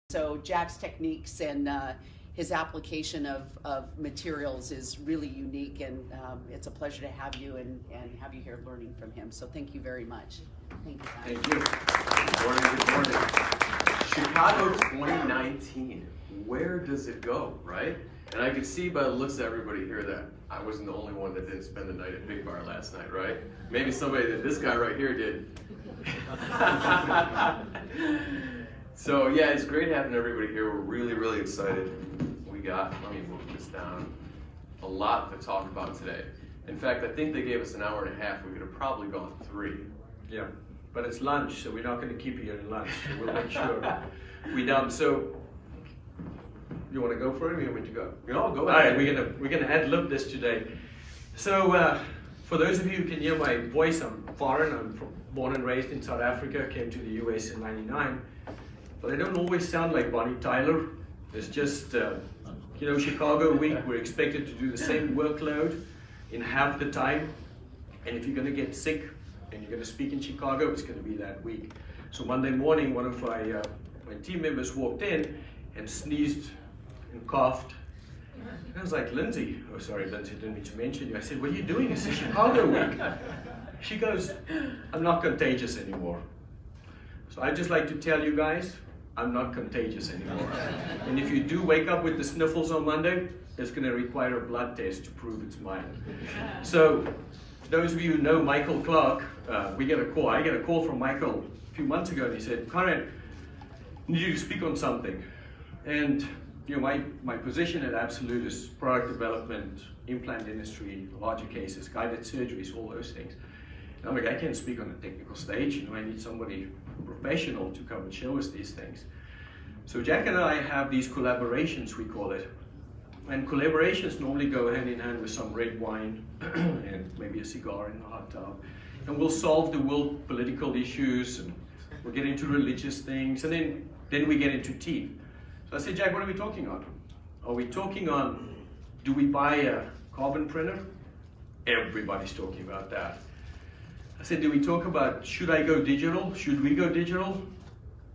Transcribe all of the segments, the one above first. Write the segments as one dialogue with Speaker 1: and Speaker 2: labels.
Speaker 1: So Jack's techniques and his application of materials is really unique, and it's a pleasure to have you and have you here learning from him. So thank you very much. Thank you.
Speaker 2: Thank you. Good morning, good morning. Chicago 2019, where does it go, right? And I can see by the looks of everybody here that I wasn't the only one that didn't spend the night at Big Bar last night, right? Maybe somebody that this guy right here did. So yeah, it's great having everybody here. We're really, really excited. We got, let me move this down, a lot to talk about today. In fact, I think they gave us an hour and a half. We could have probably gone 3.
Speaker 3: Yeah, but it's lunch, so we're not going to keep you in lunch. We'll make sure we're done. So, you want to go for it, or you want me to go?
Speaker 2: No, go
Speaker 3: ahead.
Speaker 2: ahead.
Speaker 3: All right, we're gonna ad-lib this today. So, for those of you who can hear my voice, I'm foreign. I'm born and raised in South Africa. Came to the US in '99. But I don't always sound like Bonnie Tyler. It's just, Chicago week, we're expected to do the same workload in half the time. And if you're going to get sick and you're going to speak in Chicago, it's going to be that week. So Monday morning, one of my team members walked in and sneezed and coughed. And I was like, Lindsay, oh sorry, Lindsay, didn't mean to mention you. I said, what are you doing? It's a Chicago week. She goes, I'm not contagious anymore. So I'd just like to tell you guys, I'm not contagious anymore. And if you do wake up with the sniffles on Monday, it's going to require a blood test to prove it's mine. So those of you who know Michael Clark, I get a call from Michael a few months ago, and he said, Conrad, I need you to speak on something. And my position at Absolute is product development, implant industry, larger cases, guided surgeries, all those things. And I'm like, I can't speak on a technical stage. I need somebody professional to come and show us these things. So Jack and I have these collaborations, we call it. And collaborations normally go hand in hand with some red wine and maybe a cigar in the hot tub. And we'll solve the world political issues, and we'll get into religious things, and then we get into teeth. So I said, Jack, what are we talking on? Are we talking on, do we buy a carbon printer? Everybody's talking about that. I said, do we talk about, should I go digital? Should we go digital?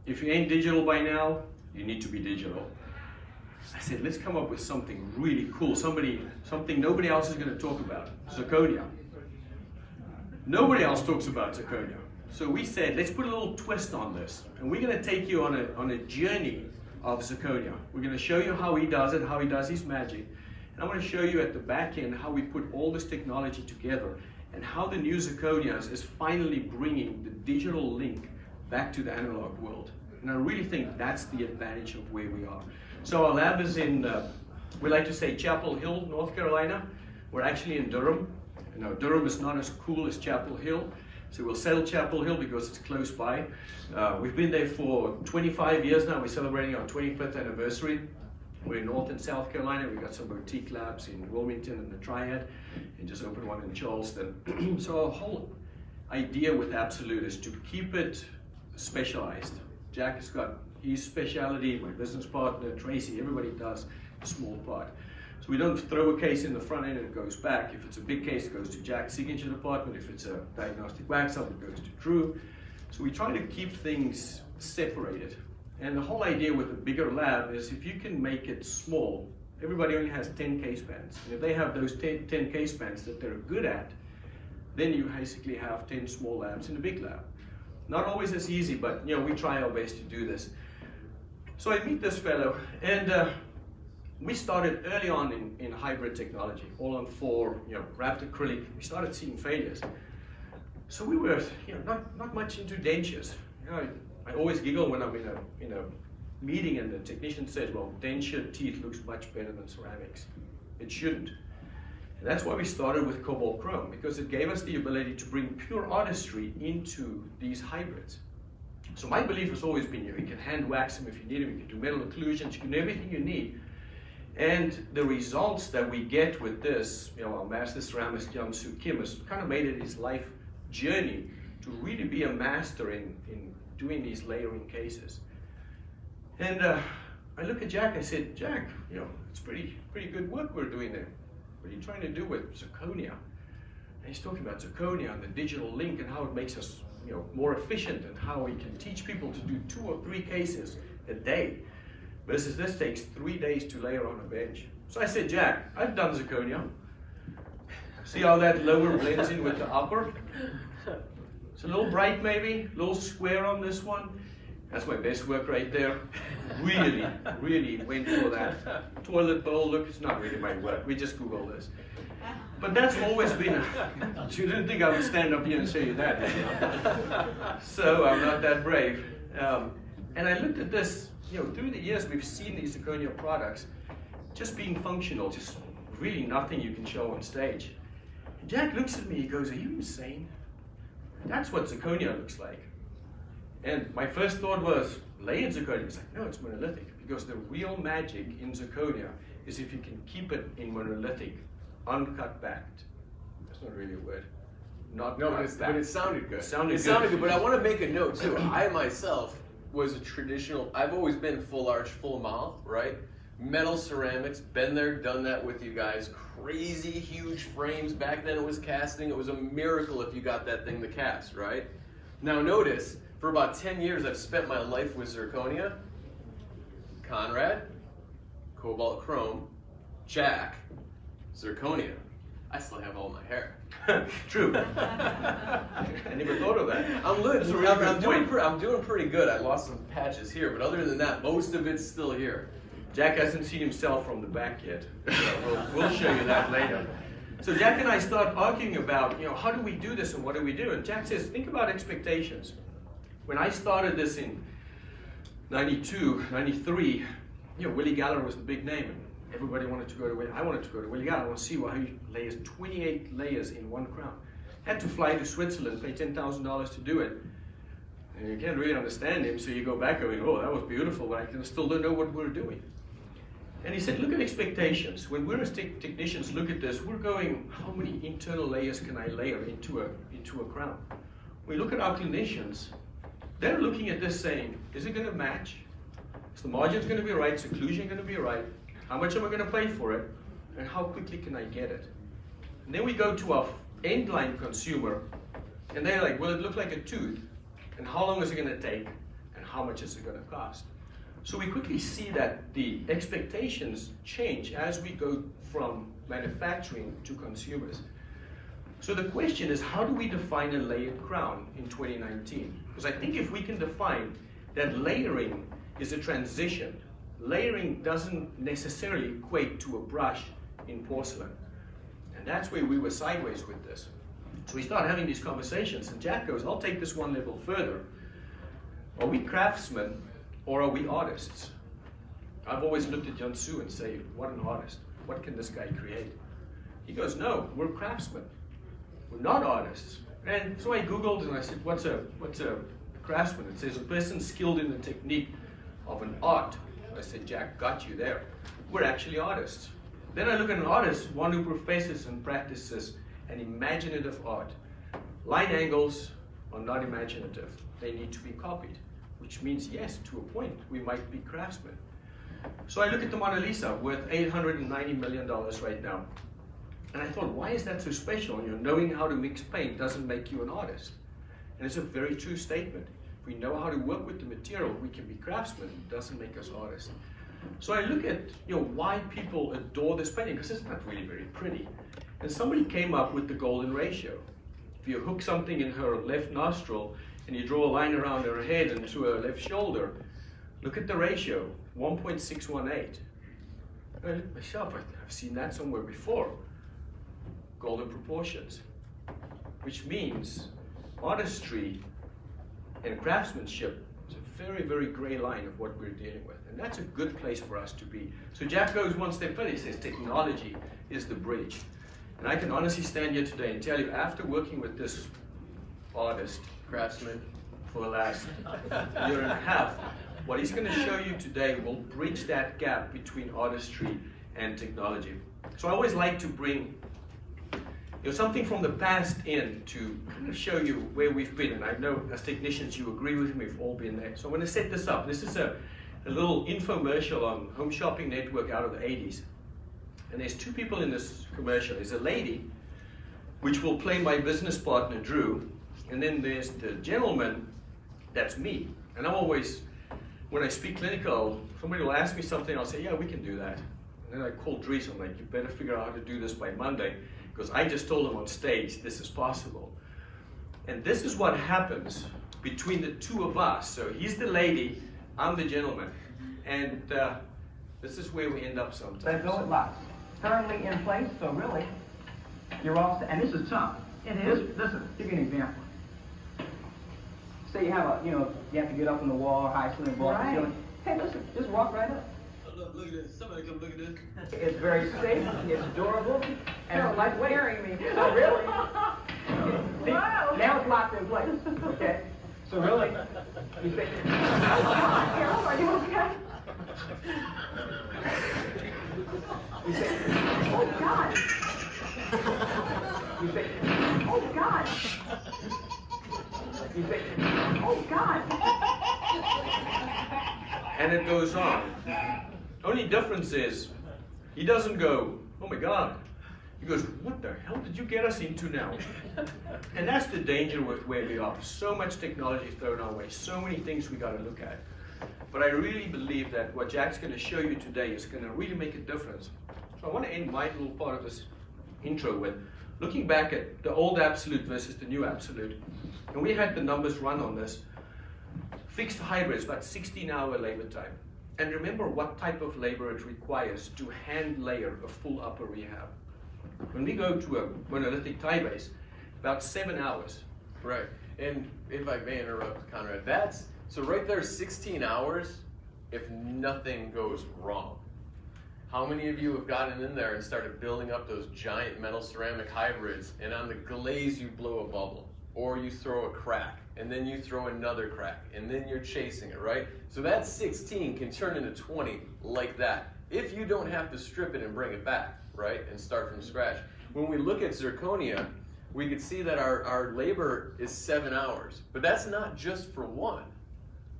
Speaker 3: If you ain't digital by now, you need to be digital. I said, let's come up with something really cool, something nobody else is going to talk about, Zirconia. Nobody else talks about Zirconia. So we said, let's put a little twist on this, and we're going to take you on a journey of Zirconia. We're going to show you how he does it, how he does his magic, and I'm going to show you at the back end how we put all this technology together, and how the new Zirconia is finally bringing the digital link back to the analog world. And I really think that's the advantage of where we are. So our lab is in, we like to say Chapel Hill, North Carolina. We're actually in Durham. Durham is not as cool as Chapel Hill, so we'll settle Chapel Hill because it's close by. We've been there for 25 years now. We're celebrating our 25th anniversary. We're in North and South Carolina. We've got some boutique labs in Wilmington and the Triad, and just opened one in Charleston. So our whole idea with Absolute is to keep it specialized. Jack has got his specialty, my business partner, Tracy, everybody does a small part. So we don't throw a case in the front end and it goes back. If it's a big case, it goes to Jack's signature department. If it's a diagnostic wax up, it goes to Drew. So we try to keep things separated. And the whole idea with a bigger lab is if you can make it small, everybody only has 10 case bands. And if they have those 10 case bands that they're good at, then you basically have 10 small labs in a big lab. Not always as easy, but we try our best to do this. So I meet this fellow, and we started early on in hybrid technology, all on 4, wrapped acrylic. We started seeing failures. So we were not much into dentures. I always giggle when I'm in a meeting and the technician says, well, denture teeth looks much better than ceramics. It shouldn't. And that's why we started with cobalt chrome, because it gave us the ability to bring pure artistry into these hybrids. So my belief has always been, you can hand wax them if you need them, you can do metal occlusions, you can do everything you need. And the results that we get with this, our master ceramist, Young-Soo Kim, has kind of made it his life journey to really be a master in doing these layering cases. And I look at Jack, I said, Jack, it's pretty good work we're doing there. What are you trying to do with Zirconia? And he's talking about Zirconia and the digital link and how it makes us more efficient, and how we can teach people to do 2 or 3 cases a day. versus this takes 3 days to layer on a bench. So I said, Jack, I've done zirconia. See how that lower blends in with the upper? It's a little bright maybe, a little square on this one. That's my best work right there. Really, really went for that. Toilet bowl, look, it's not really my work. We just Google this. But that's always been, you didn't think I would stand up here and show you that, did you? So I'm not that brave. And I looked at this, through the years we've seen these zirconia products just being functional, just really nothing you can show on stage. And Jack looks at me, he goes, are you insane? That's what zirconia looks like. And my first thought was, layered zirconia. He's like, no, it's monolithic. Because the real magic in zirconia is if you can keep it in monolithic, uncut backed. That's not really a word. Not
Speaker 2: No,
Speaker 3: cut
Speaker 2: but it sounded good.
Speaker 3: It sounded
Speaker 2: good, but I want to make a note too. I myself was a traditional, I've always been full arch, full mouth, right? Metal ceramics, been there, done that with you guys. Crazy huge frames. Back then it was casting. It was a miracle if you got that thing to cast, right? Now notice, for about 10 years I've spent my life with zirconia, Conrad, cobalt chrome, Jack, zirconia. I still have all my hair.
Speaker 3: True. I never thought of that.
Speaker 2: I'm doing pretty good. I lost some patches here, but other than that, most of it's still here.
Speaker 3: Jack hasn't seen himself from the back yet. So we'll show you that later. So Jack and I start arguing about, how do we do this and what do we do? And Jack says, think about expectations. When I started this in 92, 93, Willie Galler was the big name. And everybody wanted to go to Willie. I wanted to go to Willie Galler. I want to see how he layers 28 layers in one crown. Had to fly to Switzerland, pay $10,000 to do it. And you can't really understand him, so you go back going, oh, that was beautiful, but I still don't know what we're doing. And he said, look at expectations. When we're as technicians look at this, we're going, how many internal layers can I layer into a crown? We look at our clinicians, they're looking at this saying, is it going to match? Is the margins going to be right? Is occlusion going to be right? How much am I going to pay for it? And how quickly can I get it? And then we go to our end line consumer, and they're like, will it look like a tooth? And how long is it going to take? And how much is it going to cost? So we quickly see that the expectations change as we go from manufacturing to consumers. So the question is, how do we define a layered crown in 2019? Because I think if we can define that layering is a transition, layering doesn't necessarily equate to a brush in porcelain. And that's where we were sideways with this. So we start having these conversations, and Jack goes, I'll take this one level further. Are we craftsmen or are we artists? I've always looked at Jansu and say, what an artist. What can this guy create? He goes, no, we're craftsmen. We're not artists. And so I Googled and I said, what's a craftsman? It says a person skilled in the technique of an art. I said, Jack, got you there. We're actually artists. Then I look at an artist, one who professes and practices an imaginative art. Line angles are not imaginative. They need to be copied, which means, yes, to a point, we might be craftsmen. So I look at the Mona Lisa worth $890 million right now. And I thought, why is that so special? Knowing how to mix paint doesn't make you an artist. And it's a very true statement. If we know how to work with the material, we can be craftsmen. It doesn't make us artists. So I look at why people adore this painting, because it's not really very pretty. And somebody came up with the golden ratio. If you hook something in her left nostril and you draw a line around her head and to her left shoulder, look at the ratio, 1.618. I look at myself, I've seen that somewhere before. Golden proportions, which means artistry and craftsmanship is a very, very gray line of what we're dealing with. And that's a good place for us to be. So Jack goes one step further. He says technology is the bridge. And I can honestly stand here today and tell you, after working with this artist, craftsman, for the last year and a half, what he's going to show you today will bridge that gap between artistry and technology. So I always like to bring something from the past in to kind of show you where we've been. And I know as technicians you agree with me, we've all been there. So I'm going to set this up. This is a little infomercial on Home Shopping Network out of the 80s. And there's two people in this commercial. There's a lady, which will play my business partner, Drew. And then there's the gentleman, that's me. And I'm always when I speak clinical, somebody will ask me something, I'll say, yeah, we can do that. And then I call Dries, I'm like, you better figure out how to do this by Monday, because I just told him on stage, this is possible. And this is what happens between the two of us. So he's the lady, I'm the gentleman. And this is where we end up sometimes.
Speaker 4: Let go, it locks. Firmly in place, so really, you're all set. And this is tough.
Speaker 5: It is.
Speaker 4: Listen, give you an example. Say you have a, you have to get up on the wall, high ceiling, vault
Speaker 5: Right.
Speaker 4: ceiling. Hey, listen, just walk right up.
Speaker 6: Look at this. Somebody come look at this.
Speaker 4: It's very safe, it's durable, and it's lightweight.
Speaker 5: scaring me.
Speaker 4: So really, see,
Speaker 5: Wow.
Speaker 4: now it's locked in place, okay? So really, you say,
Speaker 5: Carol, are you okay?
Speaker 4: you say,
Speaker 5: Oh, God.
Speaker 4: you say,
Speaker 5: Oh, God.
Speaker 4: you say,
Speaker 5: Oh, God.
Speaker 3: And it goes on. Only difference is, he doesn't go, oh my God. He goes, what the hell did you get us into now? And that's the danger with where we are. So much technology thrown our way, so many things we got to look at. But I really believe that what Jack's going to show you today is going to really make a difference. So I want to end my little part of this intro with looking back at the old absolute versus the new absolute. And we had the numbers run on this. Fixed hybrids, about 16-hour labor time. And remember what type of labor it requires to hand layer a full upper rehab. When we go to a monolithic tie base, about 7 hours.
Speaker 2: Right. And if I may interrupt, Conrad, so right there, 16 hours if nothing goes wrong. How many of you have gotten in there and started building up those giant metal ceramic hybrids, and on the glaze you blow a bubble, or you throw a crack, and then you throw another crack, and then you're chasing it, right? So that 16 can turn into 20 like that, if you don't have to strip it and bring it back, right, and start from scratch. When we look at zirconia, we could see that our labor is 7 hours, but that's not just for one.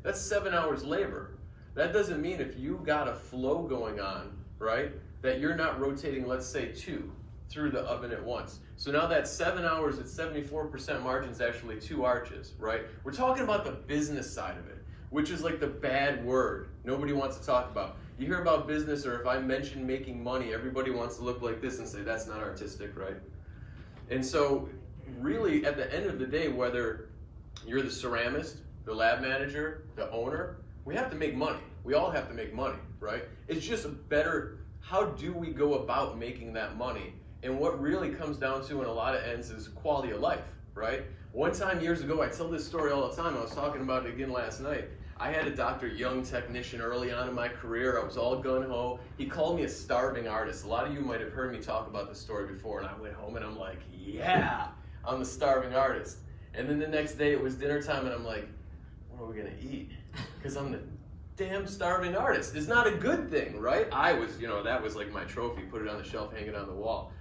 Speaker 2: That's 7 hours labor. That doesn't mean if you got a flow going on, right, that you're not rotating, let's say 2 through the oven at once. So now that 7 hours at 74% margin is actually 2 arches, right? We're talking about the business side of it, which is like the bad word nobody wants to talk about. You hear about business, or if I mention making money, everybody wants to look like this and say that's not artistic, right? And so really at the end of the day, whether you're the ceramist, the lab manager, the owner, we have to make money. We all have to make money, right? It's just a better, how do we go about making that money? And what really comes down to in a lot of ends is quality of life, right? One time years ago, I tell this story all the time, I was talking about it again last night. I had a Dr. Young technician early on in my career. I was all gung-ho. He called me a starving artist. A lot of you might have heard me talk about this story before, and I went home and I'm like, yeah, I'm the starving artist. And then the next day it was dinner time and I'm like, what are we gonna eat? Because I'm the damn starving artist. It's not a good thing, right? I was, that was like my trophy, put it on the shelf, hang it on the wall.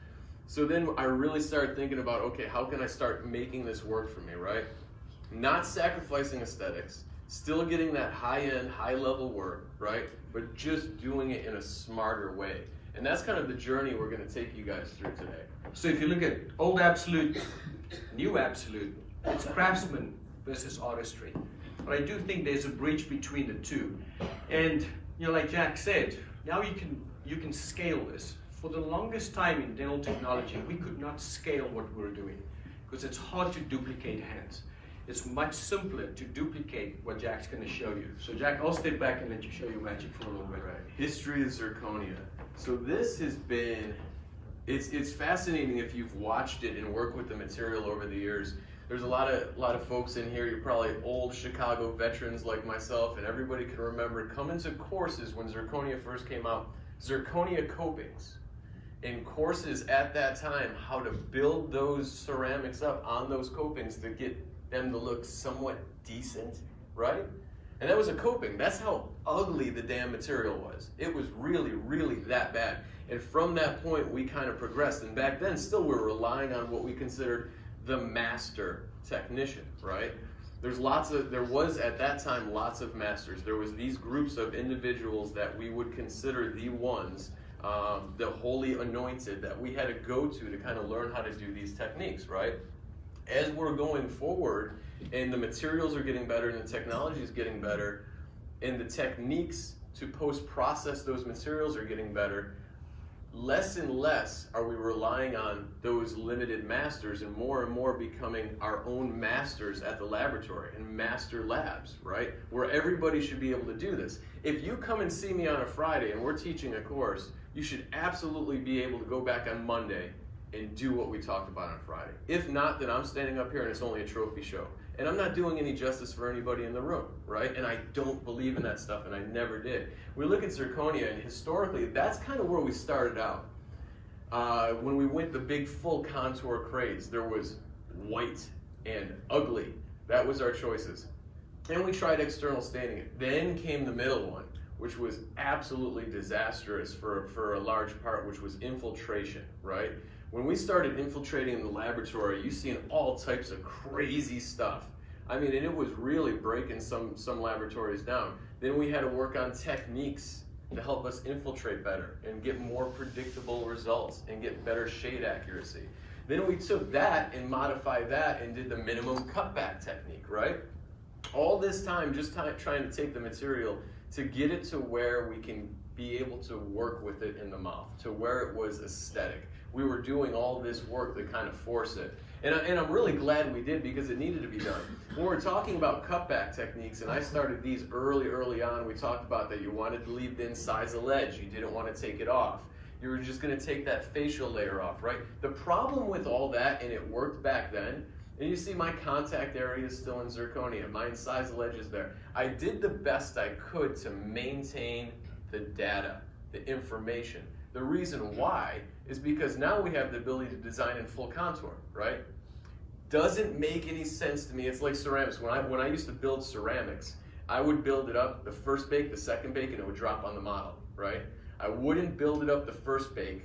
Speaker 2: So then I really started thinking about, okay, how can I start making this work for me, right? Not sacrificing aesthetics, still getting that high-end, high-level work, right? But just doing it in a smarter way. And that's kind of the journey we're gonna take you guys through today.
Speaker 3: So if you look at old absolute, new absolute, it's craftsman versus artistry. But I do think there's a bridge between the two. And like Jack said, now you can scale this. For the longest time in dental technology, we could not scale what we're doing because it's hard to duplicate hands. It's much simpler to duplicate what Jack's going to show you. So Jack, I'll step back and let you show your magic for a little bit.
Speaker 2: Right. History of zirconia. So this has been, it's fascinating if you've watched it and worked with the material over the years. There's a lot of folks in here, you're probably old Chicago veterans like myself, and everybody can remember coming to courses when zirconia first came out, zirconia copings. In courses at that time, how to build those ceramics up on those copings to get them to look somewhat decent, right? And that was a coping. That's how ugly the damn material was. It was really, really that bad. And from that point, we kind of progressed. And back then, still we're relying on what we considered the master technician, right? There was at that time lots of masters. There was these groups of individuals that we would consider the ones, the holy anointed, that we had to go to kind of learn how to do these techniques, right? As we're going forward and the materials are getting better and the technology is getting better, and the techniques to post-process those materials are getting better, less and less are we relying on those limited masters and more becoming our own masters at the laboratory and master labs, right? Where everybody should be able to do this. If you come and see me on a Friday and we're teaching a course, you should absolutely be able to go back on Monday and do what we talked about on Friday. If not, then I'm standing up here and it's only a trophy show. And I'm not doing any justice for anybody in the room, right? And I don't believe in that stuff, and I never did. We look at zirconia, and historically, that's kind of where we started out. When we went the big full contour craze, there was white and ugly. That was our choices. And we tried external staining it. Then came the middle one, which was absolutely disastrous for a large part, which was infiltration, right? When we started infiltrating in the laboratory, you seen all types of crazy stuff. I mean, and it was really breaking some laboratories down. Then we had to work on techniques to help us infiltrate better and get more predictable results and get better shade accuracy. Then we took that and modified that and did the minimum cutback technique, right? All this time just trying to take the material to get it to where we can be able to work with it in the mouth, to where it was aesthetic. We were doing all this work to kind of force it. And I'm really glad we did, because it needed to be done. When we're talking about cutback techniques, and I started these early on, we talked about that you wanted to leave the incisal edge. You didn't want to take it off. You were just going to take that facial layer off, right? The problem with all that, and it worked back then, and you see my contact area is still in zirconia. My incisal edge is there. I did the best I could to maintain the data, the information. The reason why is because now we have the ability to design in full contour, right? Doesn't make any sense to me. It's like ceramics. When I used to build ceramics, I would build it up the first bake, the second bake, and it would drop on the model, right? I wouldn't build it up the first bake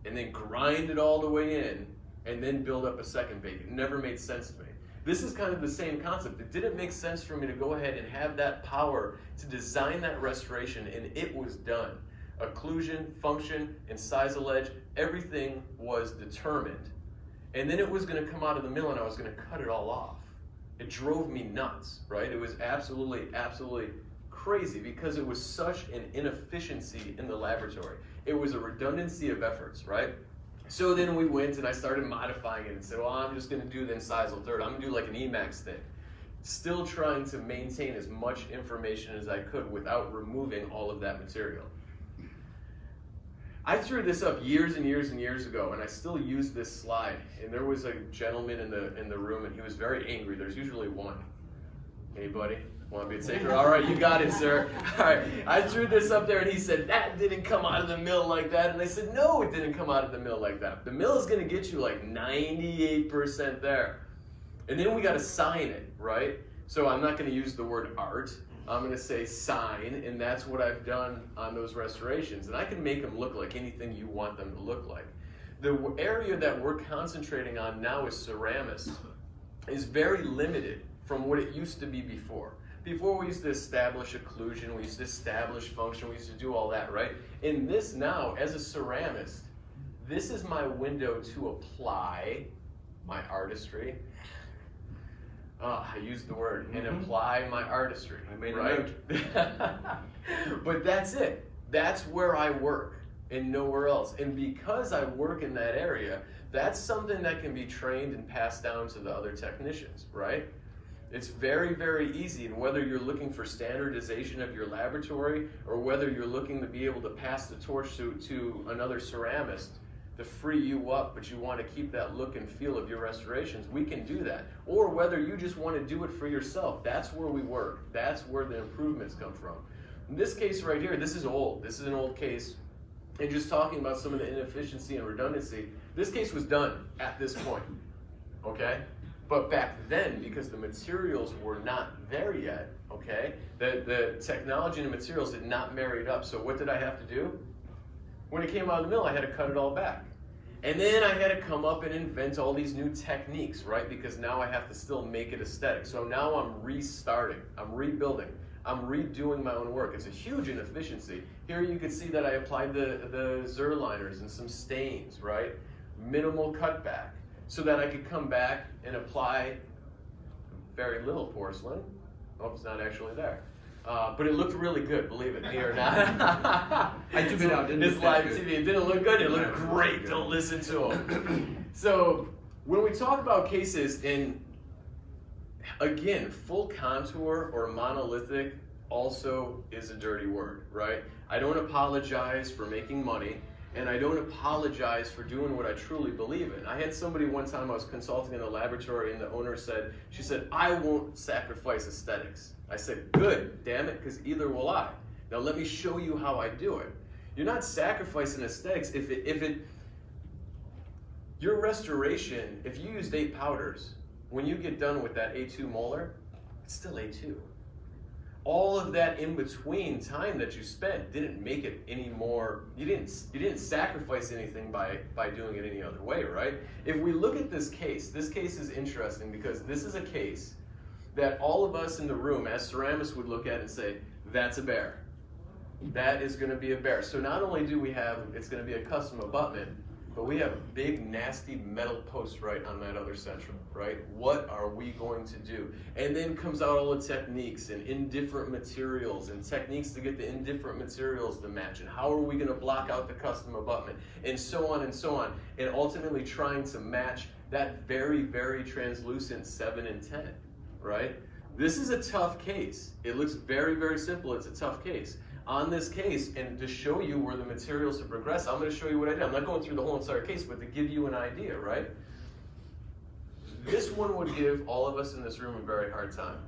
Speaker 2: and then grind it all the way in and then build up a second bake. It never made sense to me. This is kind of the same concept. It didn't make sense for me to go ahead and have that power to design that restoration, and it was done. Occlusion, function, incisal edge, everything was determined. And then it was going to come out of the mill and I was going to cut it all off. It drove me nuts, right? It was absolutely crazy because it was such an inefficiency in the laboratory. It was a redundancy of efforts, right? So then we went and I started modifying it and said, well, I'm just going to do the incisal third. I'm going to do like an Emax thing. Still trying to maintain as much information as I could without removing all of that material. I threw this up years and years ago, and I still use this slide. And there was a gentleman in the room, and he was very angry. There's usually one. Anybody want to be a taker? All right, you got it, sir. All right, I threw this up there, and he said, that didn't come out of the mill like that. And I said, no, it didn't come out of the mill like that. The mill is going to get you like 98% there. And then we got to sign it, right? So I'm not going to use the word art. I'm going to say sign, and that's what I've done on those restorations. And I can make them look like anything you want them to look like. The area that we're concentrating on now as ceramists is very limited from what it used to be before. Before we used to establish occlusion, we used to establish function, we used to do all that, right? In this now, as a ceramist, this is my window to apply my artistry. I used the word, and apply my artistry.
Speaker 3: I made a
Speaker 2: right? But that's it. That's where I work and nowhere else. And because I work in that area, that's something that can be trained and passed down to the other technicians, right? It's very easy. And whether you're looking for standardization of your laboratory or whether you're looking to be able to pass the torch to another ceramist, to free you up, but you want to keep that look and feel of your restorations, we can do that. Or whether you just want to do it for yourself, that's where we work. That's where the improvements come from. In this case right here, this is old. This is an old case. And just talking about some of the inefficiency and redundancy, this case was done at this point, okay? But back then, because the materials were not there yet, okay, the technology and the materials did not marry it up. So what did I have to do? When it came out of the mill, I had to cut it all back. And then I had to come up and invent all these new techniques, right? Because now I have to still make it aesthetic. So now I'm restarting, I'm rebuilding, I'm redoing my own work. It's a huge inefficiency. Here you can see that I applied the Zerliners and some stains, right? Minimal cutback, so that I could come back and apply very little porcelain. Oh, it's not actually there. But it looked really good, believe it me or not.
Speaker 3: I took it out, didn't
Speaker 2: It's
Speaker 3: look that
Speaker 2: live
Speaker 3: good.
Speaker 2: TV. It didn't look good. It looked
Speaker 3: No, it
Speaker 2: great.
Speaker 3: looked
Speaker 2: Don't
Speaker 3: good.
Speaker 2: listen to him. So when we talk about cases in, again, full contour or monolithic also is a dirty word, right? I don't apologize for making money, and I don't apologize for doing what I truly believe in. I had somebody one time I was consulting in the laboratory, and the owner said, she said, I won't sacrifice aesthetics. I said, good, damn it, because either will I. Now let me show you how I do it. You're not sacrificing aesthetics your restoration, if you used 8 powders, when you get done with that A2 molar, it's still A2. All of that in between time that you spent didn't make it any more, you didn't sacrifice anything by doing it any other way, right? If we look at this case is interesting because this is a case that all of us in the room as ceramists would look at and say, that's a bear. That is gonna be a bear. So not only do we have, it's gonna be a custom abutment, but we have a big, nasty metal post right on that other central, right? What are we going to do? And then comes out all the techniques and indifferent materials and techniques to get the indifferent materials to match. And how are we gonna block out the custom abutment? And so on and so on. And ultimately trying to match that very, very translucent 7 and 10, right? This is a tough case. It looks very, very simple. It's a tough case. On this case, and to show you where the materials have progressed, I'm going to show you what I did. I'm not going through the whole entire case, but to give you an idea, right? This one would give all of us in this room a very hard time.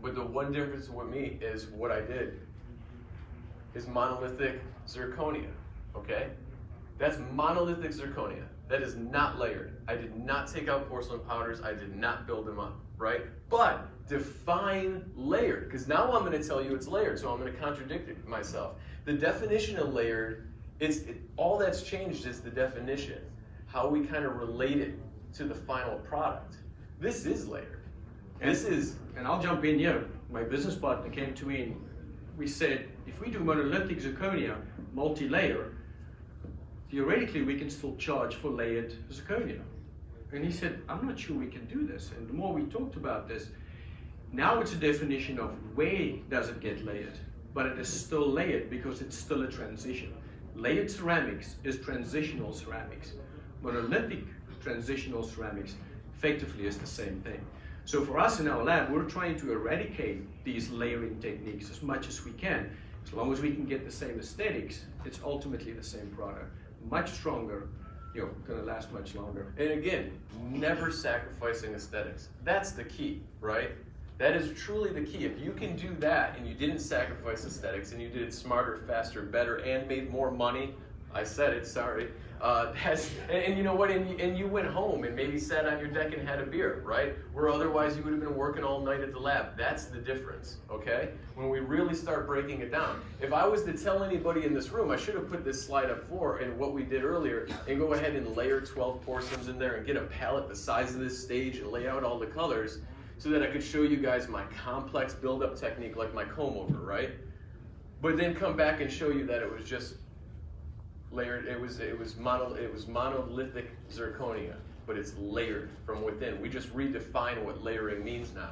Speaker 2: But the one difference with me is what I did is monolithic zirconia, okay? That's monolithic zirconia. That is not layered. I did not take out porcelain powders. I did not build them up, right? But define layered, because now I'm going to tell you it's layered, so I'm going to contradict myself. The definition of layered, all that's changed is the definition, how we kind of relate it to the final product. This is layered.
Speaker 3: And I'll jump in here. My business partner came to me and we said, if we do monolithic zirconia, multi-layer, theoretically we can still charge for layered zirconia. And he said, I'm not sure we can do this. And the more we talked about this, now it's a definition of where does it get layered, but it is still layered because it's still a transition. Layered ceramics is transitional ceramics. Monolithic transitional ceramics effectively is the same thing. So for us in our lab, we're trying to eradicate these layering techniques as much as we can. As long as we can get the same aesthetics, it's ultimately the same product. Much stronger, gonna last much longer.
Speaker 2: And again, never sacrificing aesthetics. That's the key, right? That is truly the key. If you can do that and you didn't sacrifice aesthetics and you did it smarter, faster, better, and made more money, I said it, sorry. And you know what, and you went home and maybe sat on your deck and had a beer, right? Where otherwise you would have been working all night at the lab. That's the difference, okay? When we really start breaking it down. If I was to tell anybody in this room, I should have put this slide up for and what we did earlier and go ahead and layer 12 porcelains in there and get a palette the size of this stage and lay out all the colors so that I could show you guys my complex build-up technique like my comb over, right? But then come back and show you that it was just layered, it was monolithic zirconia, but it's layered from within. We just redefine what layering means now.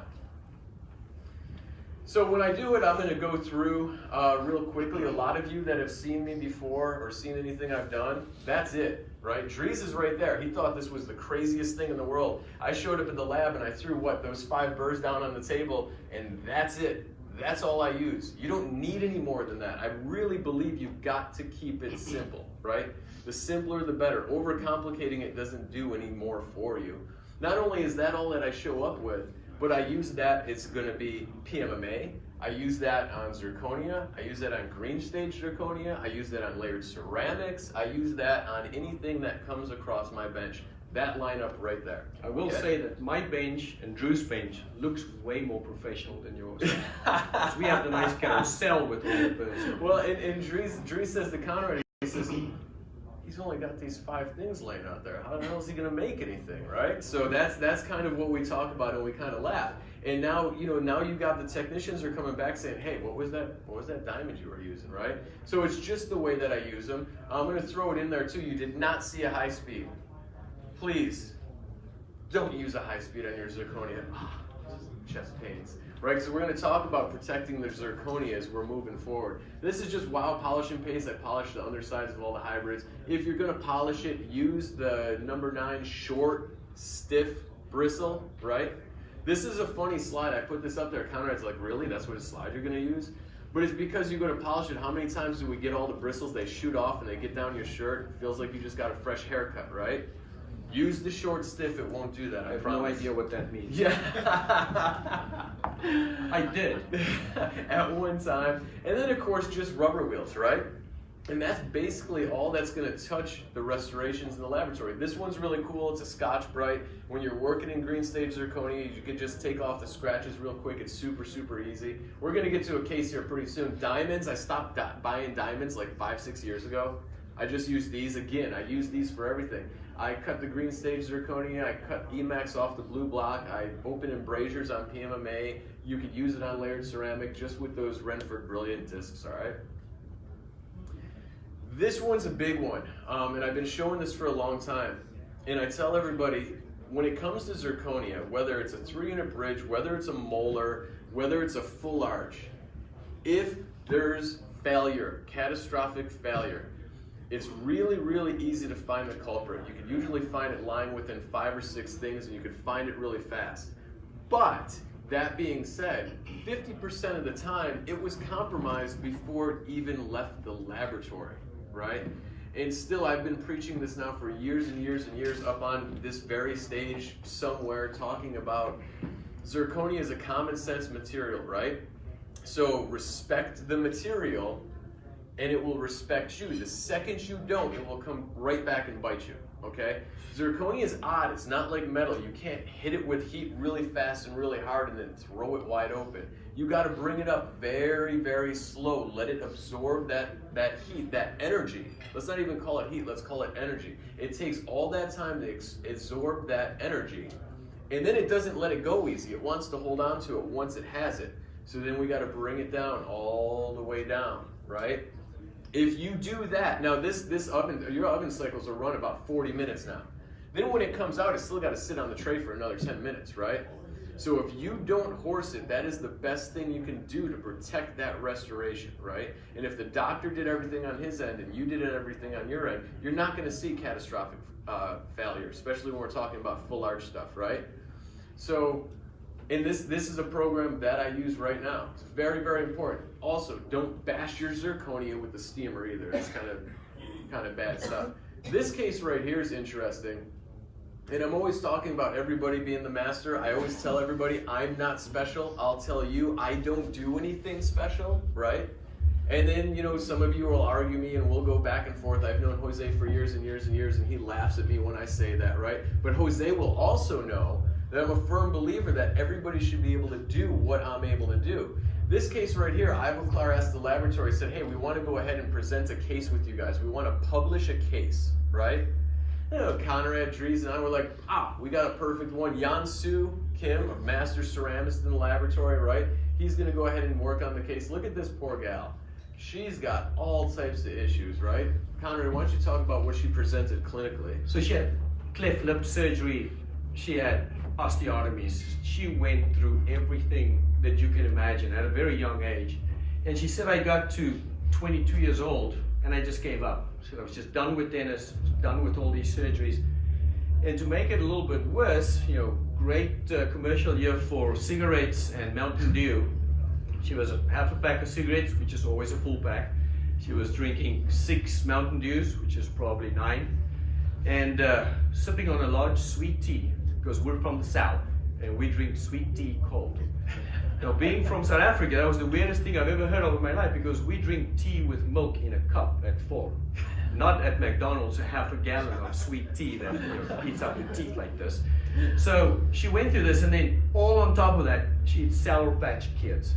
Speaker 2: So when I do it, I'm going to go through real quickly. A lot of you that have seen me before or seen anything I've done, that's it, right? Dries is right there. He thought this was the craziest thing in the world. I showed up at the lab and I threw those 5 burrs down on the table, and that's it. That's all I use. You don't need any more than that. I really believe you've got to keep it simple, right? The simpler, the better. Overcomplicating it doesn't do any more for you. Not only is that all that I show up with, but I use that, it's going to be PMMA. I use that on zirconia. I use that on green stage zirconia. I use that on layered ceramics. I use that on anything that comes across my bench. That lineup right there.
Speaker 3: I will say that my bench and Drew's bench looks way more professional than yours. Because we have the nice carousel with all the birds.
Speaker 2: Well, and Dries says to Conrad, he says, he's only got these 5 things laying out there. How the hell is he going to make anything, right? So that's kind of what we talk about, and we kind of laugh. And now, now you've got the technicians are coming back saying, hey, what was that diamond you were using, right? So it's just the way that I use them. I'm going to throw it in there too. You did not see a high speed. Please, don't use a high speed on your zirconia. chest pains, right? So we're going to talk about protecting the zirconia as we're moving forward. This is just wow polishing paste. I polish the undersides of all the hybrids. If you're going to polish it, use the number 9 short, stiff bristle, right? This is a funny slide. I put this up there. Conrad's like, really? That's what a slide you're going to use? But it's because you go to polish it. How many times do we get all the bristles? They shoot off and they get down your shirt. It feels like you just got a fresh haircut, right? Use the short stiff. It won't do that.
Speaker 3: I have no idea what that means.
Speaker 2: Yeah.
Speaker 3: I did.
Speaker 2: At one time. And then, of course, just rubber wheels, right? And that's basically all that's going to touch the restorations in the laboratory. This one's really cool. It's a Scotch Brite. When you're working in green stage zirconia, you can just take off the scratches real quick. It's super, super easy. We're going to get to a case here pretty soon. Diamonds, I stopped buying diamonds like 5-6 years ago. I just use these again. I use these for everything. I cut the green stage zirconia. I cut Emax off the blue block. I open embrasures on PMMA. You could use it on layered ceramic just with those Rensburg Brilliant discs, all right? This one's a big one, and I've been showing this for a long time. And I tell everybody, when it comes to zirconia, whether it's a 3-unit bridge, whether it's a molar, whether it's a full arch, if there's failure, catastrophic failure, it's really, really easy to find the culprit. You can usually find it lying within 5 or 6 things, and you can find it really fast. But that being said, 50% of the time, it was compromised before it even left the laboratory, right? And still, I've been preaching this now for years and years and years up on this very stage somewhere, talking about zirconia is a common sense material, right? So respect the material, and it will respect you. The second you don't, it will come right back and bite you, okay? Zirconia is odd. It's not like metal. You can't hit it with heat really fast and really hard and then throw it wide open. You got to bring it up very, very slow. Let it absorb that heat, that energy. Let's not even call it heat. Let's call it energy. It takes all that time to absorb that energy, and then it doesn't let it go easy. It wants to hold on to it once it has it. So then we got to bring it down all the way down, right? If you do that, now this oven, your oven cycles will run about 40 minutes now. Then when it comes out, it's still got to sit on the tray for another 10 minutes, right? So if you don't horse it, that is the best thing you can do to protect that restoration, right? And if the doctor did everything on his end and you did everything on your end, you're not going to see catastrophic failure, especially when we're talking about full arch stuff, right? So, and this is a program that I use right now. It's very, very important. Also, don't bash your zirconia with the steamer either. That's kind of bad stuff. This case right here is interesting. And I'm always talking about everybody being the master. I always tell everybody, I'm not special. I'll tell you, I don't do anything special, right? And then, you know, some of you will argue me and we'll go back and forth. I've known Jose for years and years and years, and he laughs at me when I say that, right? But Jose will also know that I'm a firm believer that everybody should be able to do what I'm able to do. This case right here, Ivoclar asked the laboratory, said, hey, we want to go ahead and present a case with you guys. We want to publish a case, right? You know, Conrad, Dries, and I were like, we got a perfect one. Yansu Kim, a master ceramist in the laboratory, right? He's going to go ahead and work on the case. Look at this poor gal. She's got all types of issues, right? Conrad, why don't you talk about what she presented clinically?
Speaker 3: So she had cleft lip surgery. She had osteotomies. She went through everything that you can imagine at a very young age. And she said, I got to 22 years old and I just gave up. She said, I was just done with dentists, done with all these surgeries. And to make it a little bit worse, you know, great commercial year for cigarettes and Mountain Dew. She was half a pack of cigarettes, which is always a full pack. She was drinking 6 Mountain Dews, which is probably 9, and sipping on a large sweet tea, because we're from the South, and we drink sweet tea cold. Now, being from South Africa, that was the weirdest thing I've ever heard of in my life, because we drink tea with milk in a cup at 4. Not at McDonald's, half a gallon of sweet tea that eats up your teeth like this. So she went through this, and then all on top of that, she had Sour Patch Kids.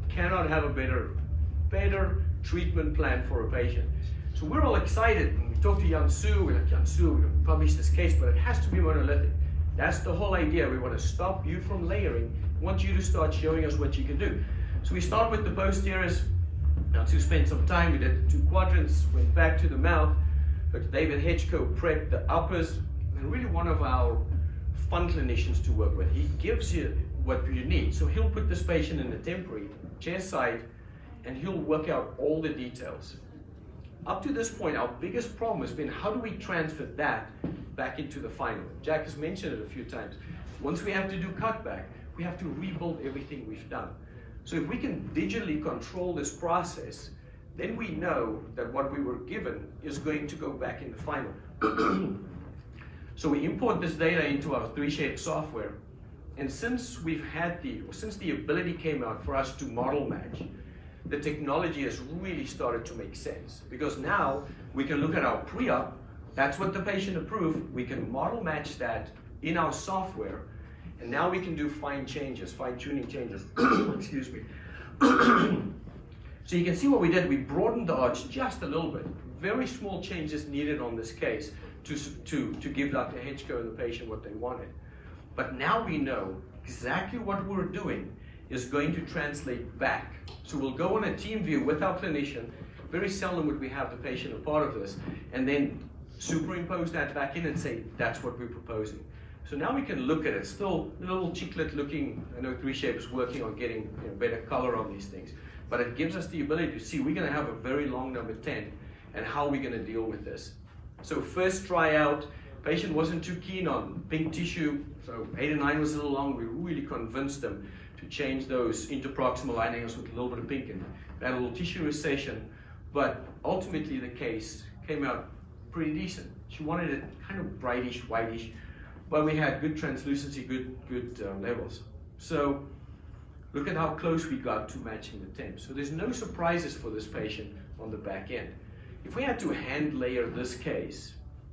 Speaker 3: Cannot have a better treatment plan for a patient. So we're all excited, and we talked to Yansu, we're like, Yansu, we're going to publish this case, but it has to be monolithic. That's the whole idea. We want to stop you from layering. We want you to start showing us what you can do. So we start with the posteriors. Yansu spent some time, we did 2 quadrants, went back to the mouth. But David Hedgecoe prepped the uppers, and really one of our fun clinicians to work with. He gives you what you need. So he'll put this patient in a temporary chair side and he'll work out all the details. Up to this point, our biggest problem has been how do we transfer that back into the final? Jack has mentioned it a few times. Once we have to do cutback, we have to rebuild everything we've done. So if we can digitally control this process, then we know that what we were given is going to go back in the final. So we import this data into our 3Shape software, and since the ability came out for us to model match, the technology has really started to make sense, because now we can look at our pre-op, that's what the patient approved, we can model match that in our software, and now we can do fine-tuning changes, excuse me. So you can see what we did, we broadened the arch just a little bit, very small changes needed on this case to give Dr. N.H.D and the patient what they wanted. But now we know exactly what we're doing is going to translate back. So we'll go on a team view with our clinician. Very seldom would we have the patient a part of this, and then superimpose that back in and say, that's what we're proposing. So now we can look at it, still a little chiclet looking. I know 3Shape is working on getting better color on these things, but it gives us the ability to see we're gonna have a very long number 10, and how are we gonna deal with this. So first tryout, patient wasn't too keen on pink tissue, so 8 and 9 was a little long. We really convinced them to change those interproximal line angles with a little bit of pink and add a little tissue recession, but ultimately the case came out pretty decent. She wanted it kind of brightish, whitish, but we had good translucency, good levels. So look at how close we got to matching the temps. So there's no surprises for this patient on the back end. If we had to hand layer this case,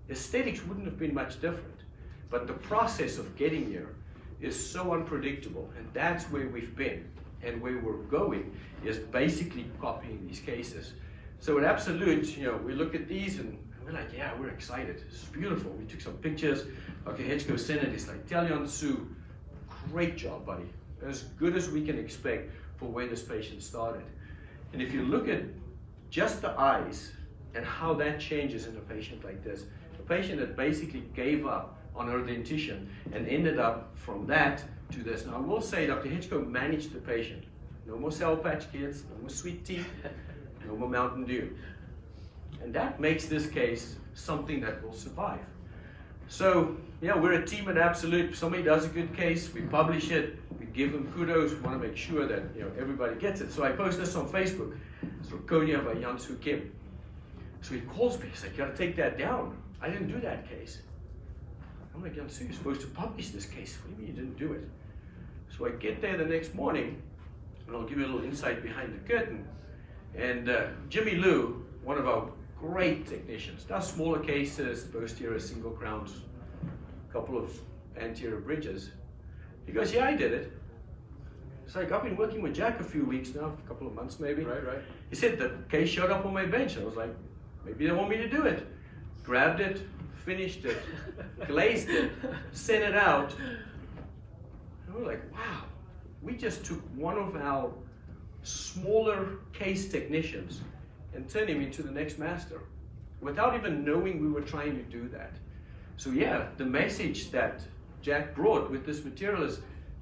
Speaker 3: aesthetics wouldn't have been much different, but the process of getting here is so unpredictable, and that's where we've been, and where we're going is basically copying these cases. So at Absolute, we look at these and we're like, yeah, we're excited. It's beautiful. We took some pictures. Okay, N.H.D sent it. It's like, Talion Su, great job, buddy. As good as we can expect for where this patient started. And if you look at just the eyes and how that changes in a patient like this, a patient that basically gave up on her dentition and ended up from that to this. Now I will say Dr. N.H.D managed the patient. No more Sour Patch Kids, no more sweet tea, no more Mountain Dew. And that makes this case something that will survive. So, we're a team at Absolute. If somebody does a good case, we publish it, we give them kudos, we want to make sure that everybody gets it. So I post this on Facebook, Zirconia by Jansu Kim. So he calls me, he's like, you gotta take that down. I didn't do that case. I'm like, Jansu, you're supposed to publish this case. What do you mean you didn't do it? So I get there the next morning, and I'll give you a little insight behind the curtain. And Jimmy Liu, one of our great technicians, does smaller cases, posterior single crowns, a couple of anterior bridges. He goes, yeah, I did it. It's like, I've been working with Jack a few weeks now, a couple of months maybe.
Speaker 2: Right.
Speaker 3: He said the case showed up on my bench. I was like, maybe they want me to do it. Grabbed it, finished it, glazed it, sent it out. And we're like, wow, we just took one of our smaller case technicians and turned him into the next master without even knowing we were trying to do that. So yeah, the message that Jack brought with this material is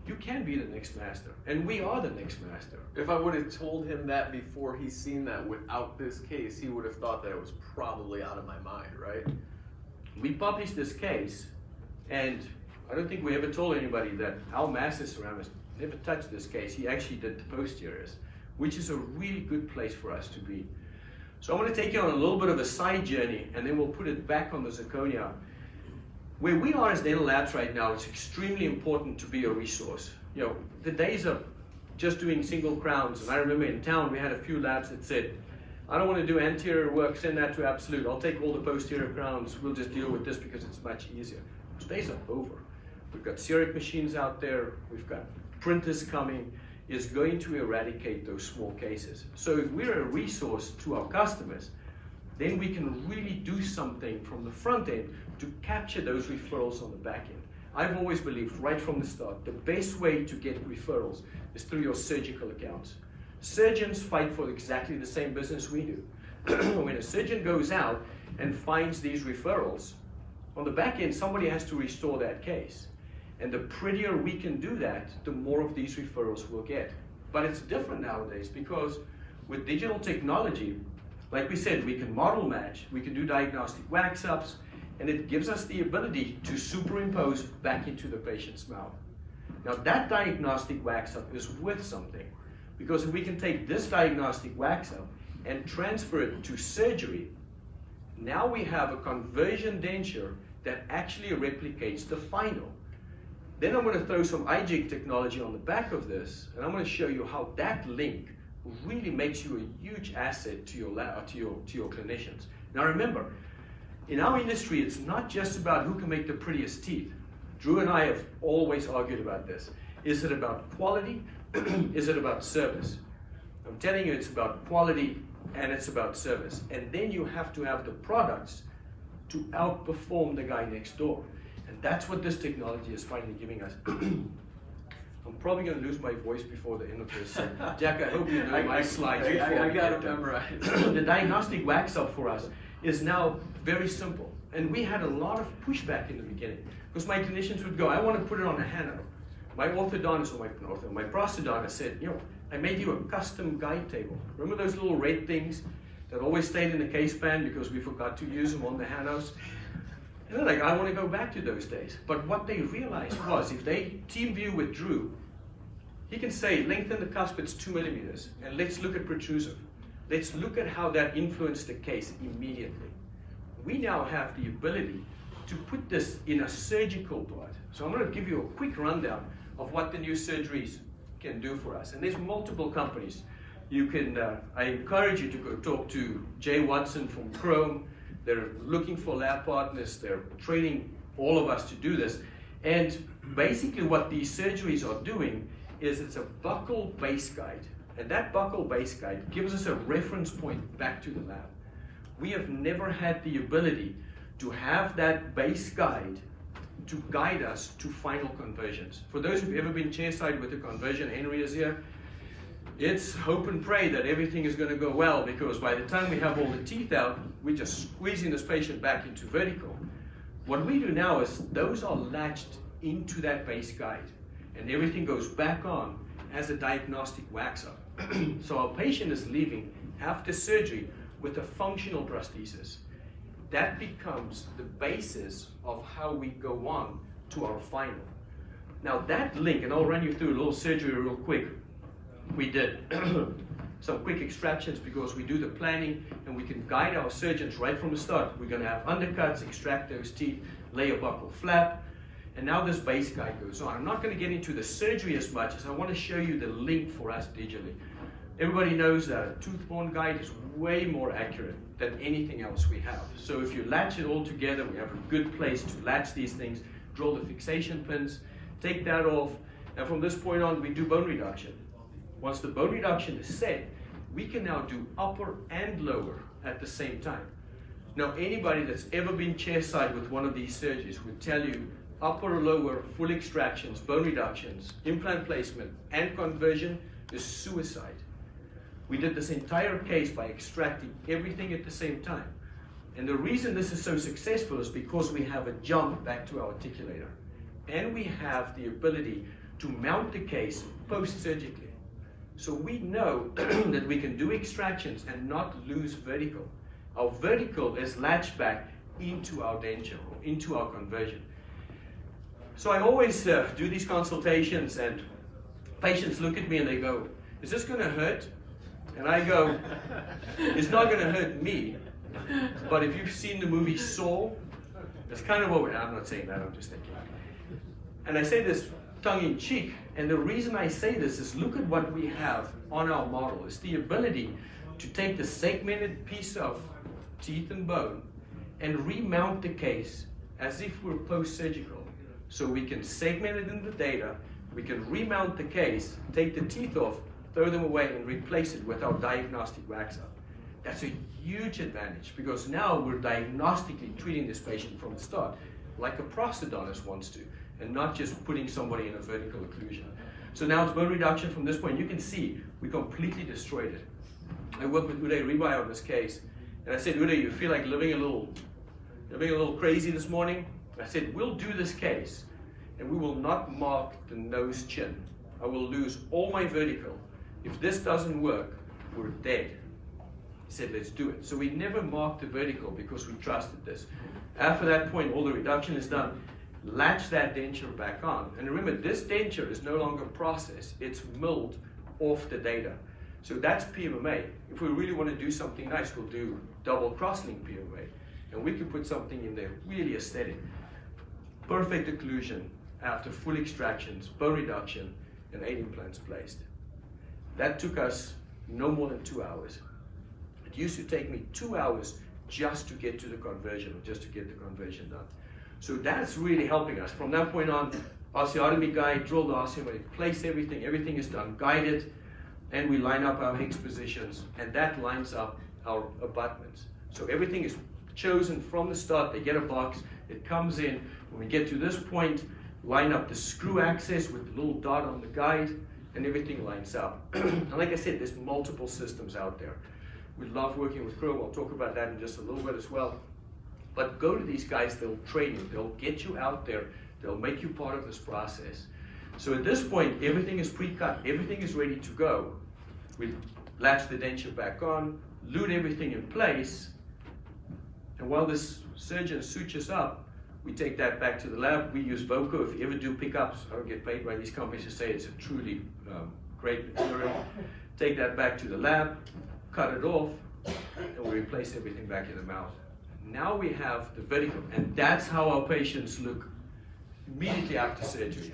Speaker 3: you can be the next master, and we are the next master.
Speaker 2: If I would have told him that before he's seen that without this case, he would have thought that it was probably out of my mind, right?
Speaker 3: We published this case, and I don't think we ever told anybody that our master ceramist never touched this case. He actually did the posteriors, which is a really good place for us to be. So I want to take you on a little bit of a side journey, and then we'll put it back on the Zirconia. Where we are as dental labs right now, it's extremely important to be a resource. The days of just doing single crowns, and I remember in town we had a few labs that said, I don't want to do anterior work, send that to Absolute. I'll take all the posterior crowns, we'll just deal with this because it's much easier. Those days are over. We've got CEREC machines out there, we've got printers coming. Is going to eradicate those small cases. So if we're a resource to our customers, then we can really do something from the front end to capture those referrals on the back end. I've always believed right from the start, the best way to get referrals is through your surgical accounts. Surgeons fight for exactly the same business we do. When a surgeon goes out and finds these referrals, on the back end, somebody has to restore that case. And the prettier we can do that, the more of these referrals we'll get. But it's different nowadays because with digital technology, like we said, we can model match, we can do diagnostic wax-ups, and it gives us the ability to superimpose back into the patient's mouth. Now that diagnostic wax-up is worth something, because if we can take this diagnostic wax-up and transfer it to surgery, now we have a conversion denture that actually replicates the final. Then I'm going to throw some iJig technology on the back of this, and I'm going to show you how that link really makes you a huge asset to your lab, to your clinicians. Now remember, in our industry, it's not just about who can make the prettiest teeth. Drew and I have always argued about this. Is it about quality? Is it about service? I'm telling you, it's about quality and it's about service. And then you have to have the products to outperform the guy next door. And that's what this technology is finally giving us. I'm probably going to lose my voice before the end of this. Jack, I hope you know my slides.
Speaker 2: I got it memorized.
Speaker 3: The diagnostic wax-up for us is now very simple. And we had a lot of pushback in the beginning because my clinicians would go, I want to put it on a Hano. My orthodontist, or my prosthodontist said, I made you a custom guide table. Remember those little red things that always stayed in the case band because we forgot to use them on the Hanos? And they're like, I want to go back to those days. But what they realized was if they team view with Drew, he can say, lengthen the cuspids 2 millimeters, and let's look at protrusive. Let's look at how that influenced the case immediately. We now have the ability to put this in a surgical part. So I'm going to give you a quick rundown of what the new surgeries can do for us. And there's multiple companies. You can, I encourage you to go talk to Jay Watson from Chrome. They're looking for lab partners. They're training all of us to do this. And basically what these surgeries are doing is it's a buccal base guide. And that buccal base guide gives us a reference point back to the lab. We have never had the ability to have that base guide to guide us to final conversions. For those who've ever been chairside with a conversion, Henry is here. It's hope and pray that everything is going to go well, because by the time we have all the teeth out, we're just squeezing this patient back into vertical. What we do now is those are latched into that base guide, and everything goes back on as a diagnostic wax-up. So our patient is leaving after surgery with a functional prosthesis. That becomes the basis of how we go on to our final. Now that link, and I'll run you through a little surgery real quick. We did some quick extractions because we do the planning and we can guide our surgeons right from the start. We're going to have undercuts, extract those teeth, lay a buccal flap, and now this base guide goes on. I'm not going to get into the surgery as much as I want to show you the link for us digitally. Everybody knows that a tooth-borne guide is way more accurate than anything else we have. So if you latch it all together, we have a good place to latch these things, draw the fixation pins, take that off, and from this point on, we do bone reduction. Once the bone reduction is set, we can now do upper and lower at the same time. Now, anybody that's ever been chairside with one of these surgeries would tell you upper or lower, full extractions, bone reductions, implant placement, and conversion is suicide. We did this entire case by extracting everything at the same time. And the reason this is so successful is because we have a jump back to our articulator. And we have the ability to mount the case post-surgically. So we know that we can do extractions and not lose vertical. Our vertical is latched back into our denture, or into our conversion. So I always do these consultations, and patients look at me and they go, is this going to hurt? And I go, it's not going to hurt me, but if you've seen the movie Saw, that's kind of what I'm not saying that, I'm just thinking. And I say this tongue-in-cheek, and the reason I say this is look at what we have on our model. It's the ability to take the segmented piece of teeth and bone and remount the case as if we're post-surgical. So we can segment it in the data, we can remount the case, take the teeth off, throw them away, and replace it with our diagnostic wax-up. That's a huge advantage because now we're diagnostically treating this patient from the start, like a prosthodontist wants to, and not just putting somebody in a vertical occlusion. So now it's bone reduction from this point. You can see we completely destroyed it. I worked with Uday Ribai on this case, and I said, Uday, you feel like living a little crazy this morning? I said, we'll do this case, and we will not mark the nose chin. I will lose all my vertical. If this doesn't work, we're dead. He said, let's do it. So we never marked the vertical because we trusted this. After that point, all the reduction is done. Latch that denture back on. And remember, this denture is no longer processed. It's milled off the data. So that's PMMA. If we really want to do something nice, we'll do double crosslink PMMA. And we can put something in there really aesthetic. Perfect occlusion after full extractions, bone reduction, and 8 implants placed. That took us no more than 2 hours. It used to take me 2 hours just to get to the conversion, or just to get the conversion done. So that's really helping us. From that point on, osteotomy guide, drill the osteotomy, place everything, everything is done, guided, and we line up our hex positions, and that lines up our abutments. So everything is chosen from the start. They get a box, it comes in. When we get to this point, line up the screw access with the little dot on the guide, and everything lines up. And like I said, there's multiple systems out there. We love working with Chrome. I'll talk about that in just a little bit as well. But go to these guys, they'll train you, they'll get you out there, they'll make you part of this process. So at this point, everything is pre-cut, everything is ready to go. We latch the denture back on, lute everything in place, and while this surgeon sutures up, we take that back to the lab. We use Voco. If you ever do pickups, I don't get paid by these companies to say it's a truly great material. Take that back to the lab, cut it off, and we replace everything back in the mouth. Now we have the vertical, and that's how our patients look immediately after surgery.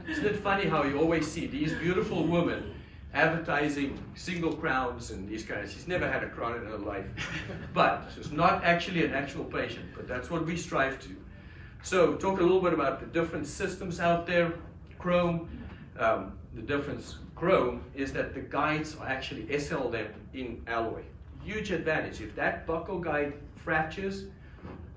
Speaker 3: Isn't it funny how you always see these beautiful women advertising single crowns and these guys? She's never had a crown in her life. But she's not actually an actual patient, but that's what we strive to. So talk a little bit about the different systems out there. Chrome, the difference Chrome is that the guides are actually SL in alloy. Huge advantage. If that buccal guide fractures,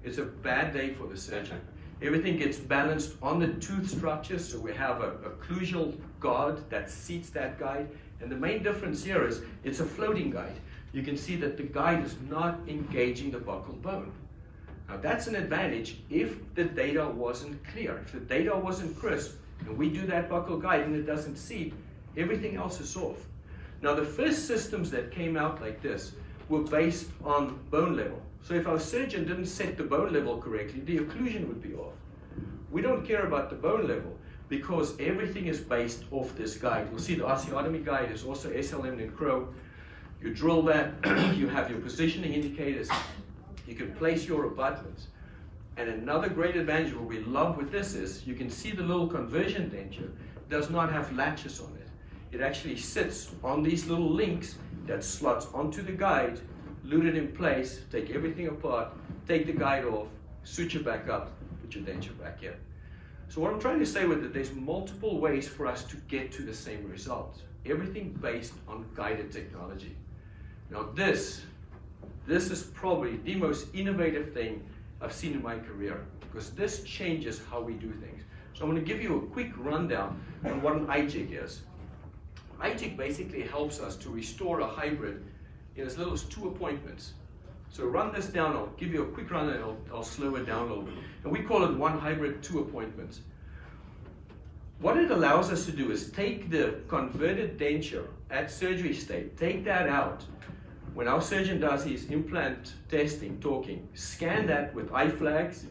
Speaker 3: it's a bad day for the surgeon. Everything gets balanced on the tooth structure, so we have a occlusal guard that seats that guide. And the main difference here is it's a floating guide. You can see that the guide is not engaging the buccal bone. Now that's an advantage if the data wasn't clear. If the data wasn't crisp, and we do that buccal guide and it doesn't seat, everything else is off. Now the first systems that came out like this were based on bone level. So if our surgeon didn't set the bone level correctly, the occlusion would be off. We don't care about the bone level because everything is based off this guide. You'll see the osteotomy guide is also SLM in Chrome. You drill that, you have your positioning indicators, you can place your abutments. And another great advantage, what we love with this is, you can see the little conversion denture does not have latches on it. It actually sits on these little links that slots onto the guide, lute it in place, take everything apart, take the guide off, suture back up, put your denture back in. So what I'm trying to say with it, there's multiple ways for us to get to the same result. Everything based on guided technology. Now this is probably the most innovative thing I've seen in my career, because this changes how we do things. So I'm going to give you a quick rundown on what an iJig is. iJig basically helps us to restore a hybrid in as little as 2 appointments. So run this down, I'll give you a quick run and I'll slow it down a little bit. And we call it 1 hybrid, 2 appointments. What it allows us to do is take the converted denture at surgery state, take that out. When our surgeon does his implant testing, talking, scan that with eye flags,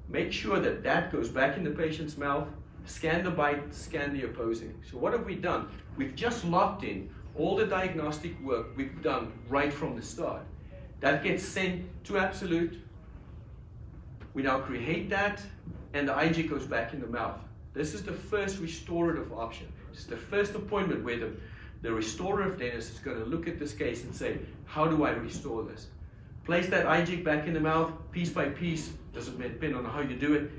Speaker 3: make sure that that goes back in the patient's mouth, scan the bite, scan the opposing. So what have we done? We've just locked in all the diagnostic work we've done right from the start. That gets sent to Absolute. We now create that, and the iJig goes back in the mouth. This is the first restorative option. It's the first appointment where the restorative dentist is going to look at this case and say, how do I restore this? Place that iJig back in the mouth, piece by piece, doesn't depend on how you do it.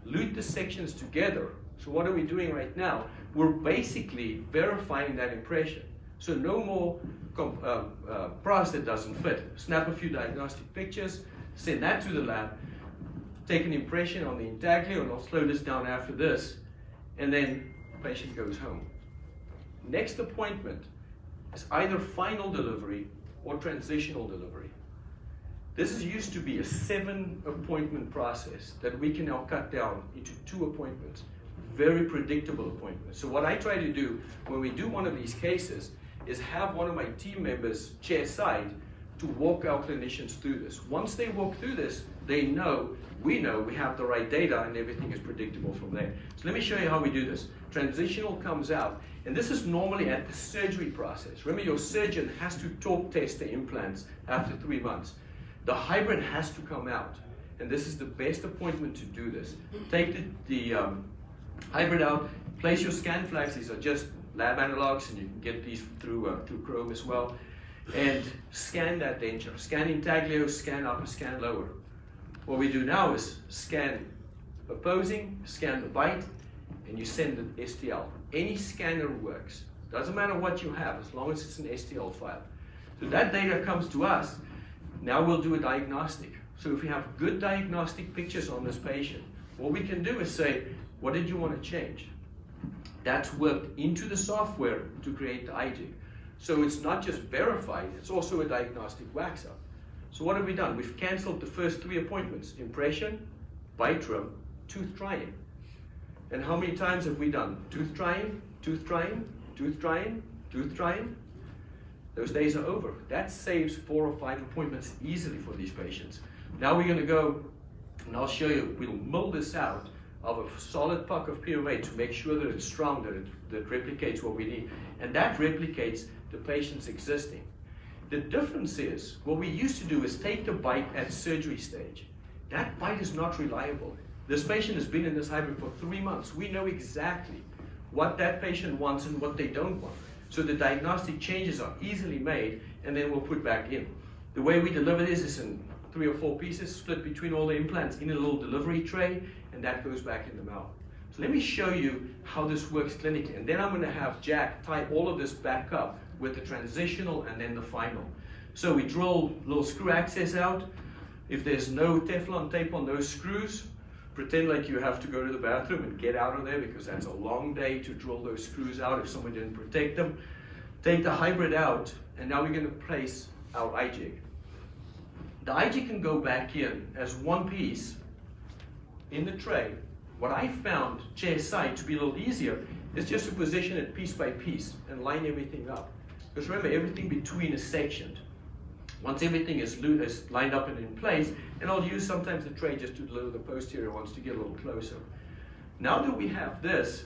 Speaker 3: Lute the sections together. So what are we doing right now? We're basically verifying that impression. So no more pros that doesn't fit. Snap a few diagnostic pictures, send that to the lab, take an impression on the intaglio, and I'll slow this down after this, and then the patient goes home. Next appointment is either final delivery or transitional delivery. This is used to be a 7-appointment process that we can now cut down into 2 appointments. Very predictable appointments. So what I try to do when we do one of these cases is have one of my team members chair side to walk our clinicians through this. Once they walk through this, they know we have the right data and everything is predictable from there. So let me show you how we do this. Transitional comes out, and this is normally at the surgery process. Remember, your surgeon has to torque test the implants after 3 months. The hybrid has to come out, and this is the best appointment to do this. Take the hybrid out, place your scan flags. These are just lab analogs, and you can get these through Chrome as well. And scan that denture. Scan intaglio, scan upper, scan lower. What we do now is scan opposing, scan the bite, and you send an STL. Any scanner works. Doesn't matter what you have, as long as it's an STL file. So that data comes to us. Now we'll do a diagnostic. So if we have good diagnostic pictures on this patient, what we can do is say, what did you want to change? That's worked into the software to create the IJIG. So it's not just verified, it's also a diagnostic wax-up. So what have we done? We've canceled the first 3 appointments: impression, bite trim, tooth trying. And how many times have we done tooth trying, tooth trying, tooth trying, tooth trying? Those days are over. That saves 4 or 5 appointments easily for these patients. Now we're going to go, and I'll show you, we'll mill this out of a solid puck of PMA to make sure that it's strong, that it replicates what we need. And that replicates the patient's existing. The difference is, what we used to do is take the bite at surgery stage. That bite is not reliable. This patient has been in this hybrid for 3 months. We know exactly what that patient wants and what they don't want. So the diagnostic changes are easily made, and then we'll put back in. The way we deliver this is in 3 or 4 pieces, split between all the implants in a little delivery tray, and that goes back in the mouth. So let me show you how this works clinically, and then I'm going to have Jack tie all of this back up with the transitional and then the final. So we drill little screw access out. If there's no Teflon tape on those screws, pretend like you have to go to the bathroom and get out of there, because that's a long day to drill those screws out if someone didn't protect them. Take the hybrid out, and now we're going to place our IJIG. The IJIG can go back in as one piece in the tray. What I found chair side to be a little easier is just to position it piece by piece and line everything up. Because remember, everything between is sectioned. Once everything is lined up and in place, and I'll use sometimes the tray just to deliver the posterior ones to get a little closer. Now that we have this,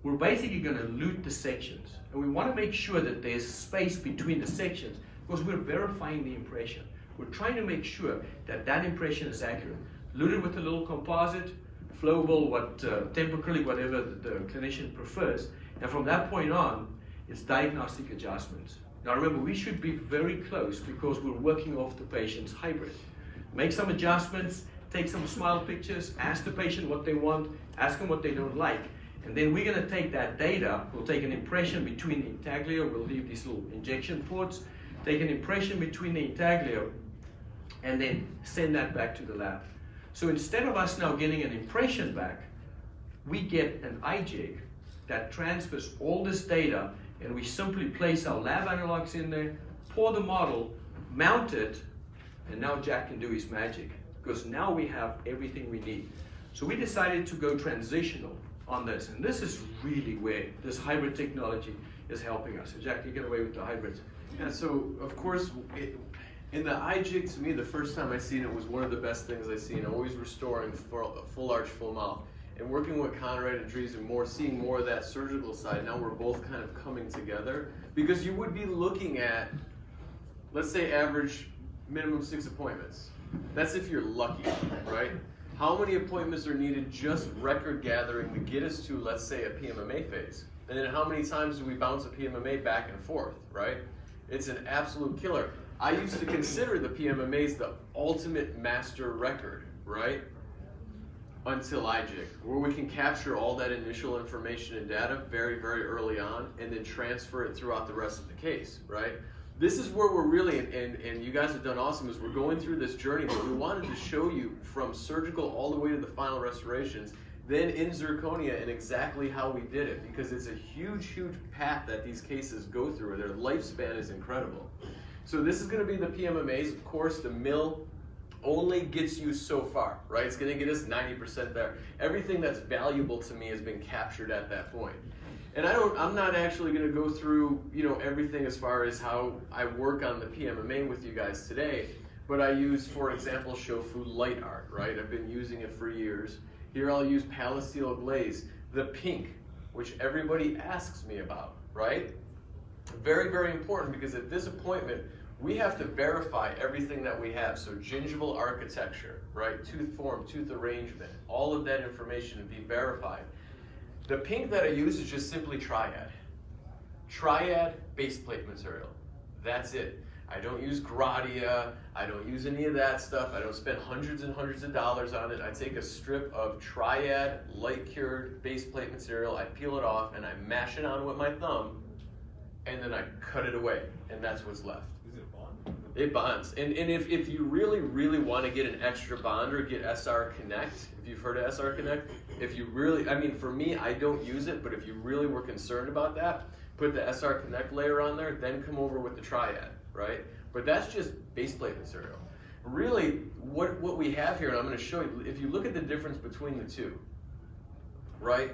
Speaker 3: we're basically going to lute the sections. And we want to make sure that there's space between the sections, because we're verifying the impression. We're trying to make sure that that impression is accurate. Luted with a little composite, flowable, temporarily, whatever the clinician prefers. And from that point on, it's diagnostic adjustments. Now remember, we should be very close because we're working off the patient's hybrid. Make some adjustments, take some smile pictures, ask the patient what they want, ask them what they don't like. And then we're going to take that data, we'll take an impression between the intaglio, we'll leave these little injection ports, take an impression between the intaglio, and then send that back to the lab. So instead of us now getting an impression back, we get an IJIG that transfers all this data, and we simply place our lab analogs in there, pour the model, mount it, and now Jack can do his magic, because now we have everything we need. So we decided to go transitional on this, and this is really where this hybrid technology is helping us. So Jack, you get away with the hybrids.
Speaker 2: Yeah, so of course, in the IJIG, to me, the first time I seen it was one of the best things I seen. Always restoring full arch, full mouth. And working with Conrad and Dries and more, seeing more of that surgical side, now we're both kind of coming together. Because you would be looking at, let's say, average minimum 6 appointments. That's if you're lucky, right? How many appointments are needed just record gathering to get us to, let's say, a PMMA phase? And then how many times do we bounce a PMMA back and forth, right? It's an absolute killer. I used to consider the PMMAs the ultimate master record, right? Until IJIG, where we can capture all that initial information and data very, very early on and then transfer it throughout the rest of the case, right? This is where we're really, and you guys have done awesome, is we're going through this journey, but we wanted to show you from surgical all the way to the final restorations, then in Zirconia, and exactly how we did it, because it's a huge, huge path that these cases go through. Their lifespan is incredible. So this is gonna be the PMMAs. Of course, the mill only gets you so far, right? It's gonna get us 90% there. Everything that's valuable to me has been captured at that point. And I'm not actually gonna go through, everything as far as how I work on the PMMA with you guys today, but I use, for example, Shofu light art, right? I've been using it for years. Here I'll use Palistil glaze, the pink, which everybody asks me about, right? Very, very important, because at this appointment, we have to verify everything that we have. So gingival architecture, right? Tooth form, tooth arrangement, all of that information to be verified. The pink that I use is just simply Triad. Triad base plate material. That's it. I don't use Gradia. I don't use any of that stuff. I don't spend hundreds and hundreds of dollars on it. I take a strip of Triad light cured base plate material, I peel it off, and I mash it on with my thumb, and then I cut it away, and that's what's left.
Speaker 6: Does it bond?
Speaker 2: It bonds. And if you really, really want to get an extra bonder, get SR Connect. If you've heard of SR Connect, if you really, for me, I don't use it, but if you really were concerned about that, put the SR Connect layer on there, then come over with the Triad, right? But that's just base plate material. Really, what we have here, and I'm going to show you, if you look at the difference between the two, right?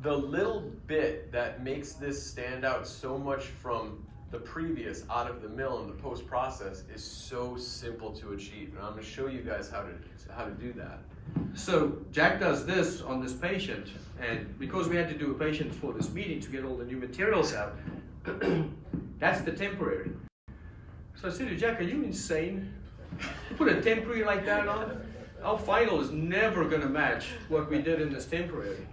Speaker 2: The little bit that makes this stand out so much from the previous out of the mill and the post-process is so simple to achieve. And I'm going to show you guys how to do that.
Speaker 3: So Jack does this on this patient, and because we had to do a patient for this meeting to get all the new materials out, that's the temporary. So I said to Jack, are you insane? Put a temporary like that on? Our final is never going to match what we did in this temporary.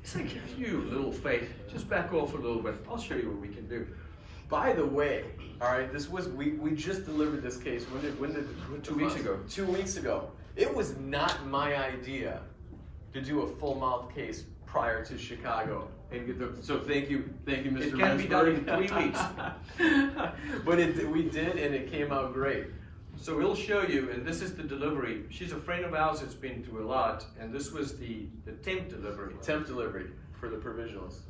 Speaker 3: He's like, you little faith, just back off a little bit. I'll show you what we can do.
Speaker 2: By the way, all right, this was we just delivered this case. When did
Speaker 3: 2 weeks ago.
Speaker 2: 2 weeks ago. It was not my idea to do a full mouth case prior to Chicago. And get so thank you, Mr.
Speaker 3: It can be done in
Speaker 2: Rensburg.
Speaker 3: 3 weeks.
Speaker 2: But we did, and it came out great.
Speaker 3: So we'll show you, and this is the delivery. She's a friend of ours that's been through a lot, and this was the temp delivery.
Speaker 2: Temp delivery for the provisionals.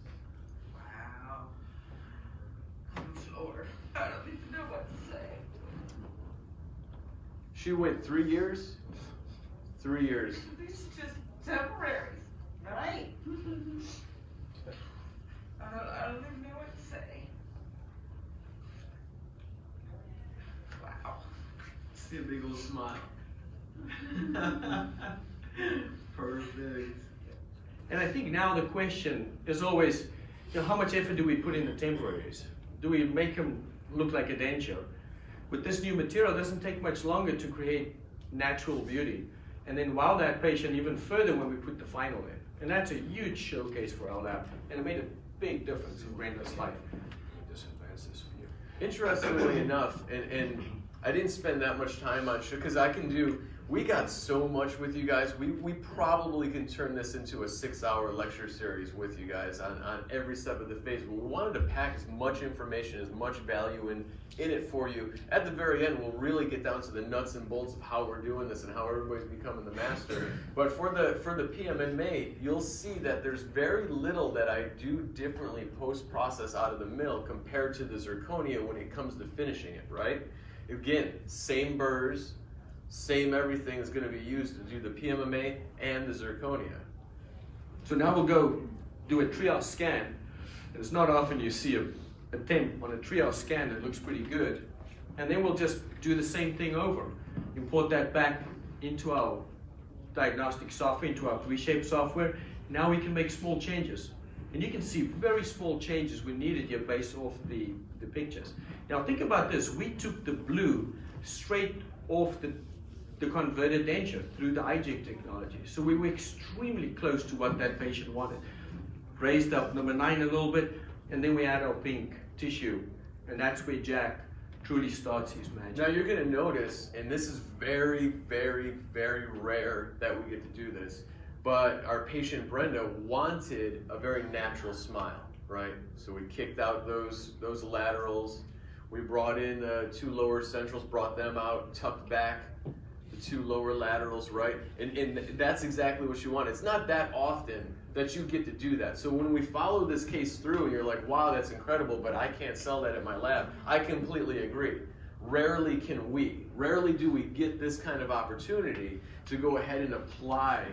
Speaker 5: Wow. I'm floored. I don't even know what to say.
Speaker 2: She went 3 years. 3 years.
Speaker 5: These are just temporaries, right? I don't even know what to say. Wow.
Speaker 2: See a big old smile. Perfect.
Speaker 3: And I think now the question is always, how much effort do we put in the temporaries? Do we make them look like a denture? With this new material, it doesn't take much longer to create natural beauty. And then wow that patient even further when we put the final in. And that's a huge showcase for our lab. And it made a big difference in Brenda's life. Just advance this for you.
Speaker 2: Interestingly enough, and I didn't spend that much time on because we got so much with you guys. We probably can turn this into a 6-hour lecture series with you guys on every step of the phase. But we wanted to pack as much information, as much value in it for you. At the very end, we'll really get down to the nuts and bolts of how we're doing this and how everybody's becoming the master. But for the PMMA, you'll see that there's very little that I do differently post-process out of the mill compared to the Zirconia when it comes to finishing it, right? Again, same burrs, same everything is going to be used to do the PMMA and the Zirconia.
Speaker 3: So now we'll go do a triage scan. And it's not often you see a temp on a triage scan that looks pretty good. And then we'll just do the same thing over. Import that back into our diagnostic software, into our 3Shape software. Now we can make small changes. And you can see very small changes we needed here based off the pictures. Now think about this. We took the blue straight off the converted denture through the iJig technology. So we were extremely close to what that patient wanted. Raised up number 9 a little bit, and then we add our pink tissue. And that's where Jack truly starts his magic.
Speaker 2: Now you're gonna notice, and this is very, very, very rare that we get to do this, but our patient Brenda wanted a very natural smile, right? So we kicked out those laterals. We brought in the 2 lower centrals, brought them out, tucked back the 2 lower laterals, right? And that's exactly what you want. It's not that often that you get to do that. So when we follow this case through and you're like, wow, that's incredible, but I can't sell that at my lab, I completely agree. rarely do we get this kind of opportunity to go ahead and apply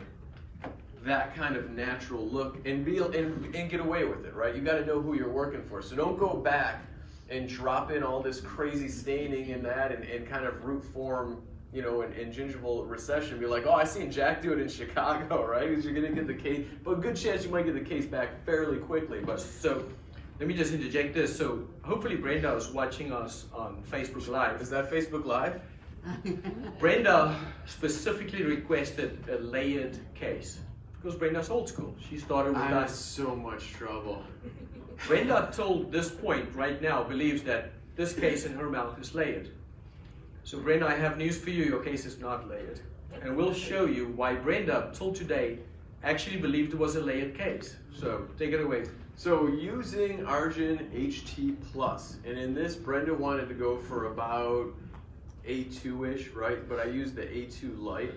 Speaker 2: that kind of natural look and get away with it, right? You got to know who you're working for. So don't go back and drop in all this crazy staining and that and kind of root form, you know, and gingival recession. Be like, oh, I seen Jack do it in Chicago, right? Because you're gonna get the case, but a good chance you might get the case back fairly quickly. But
Speaker 3: So let me just interject this. So hopefully Brenda is watching us on Facebook Live.
Speaker 2: is that Facebook Live?
Speaker 3: Brenda specifically requested a layered case because Brenda's old school. She started with
Speaker 2: I'm in
Speaker 3: us.
Speaker 2: so much trouble.
Speaker 3: Brenda, till this point right now, believes that this case in her mouth is layered. So Brenda, I have news for you. Your case is not layered. And we'll show you why Brenda, till today, actually believed it was a layered case. So take it away.
Speaker 2: So using Argent N.H.D Plus, and in this Brenda wanted to go for about A2-ish, right? But I used the A2 Light.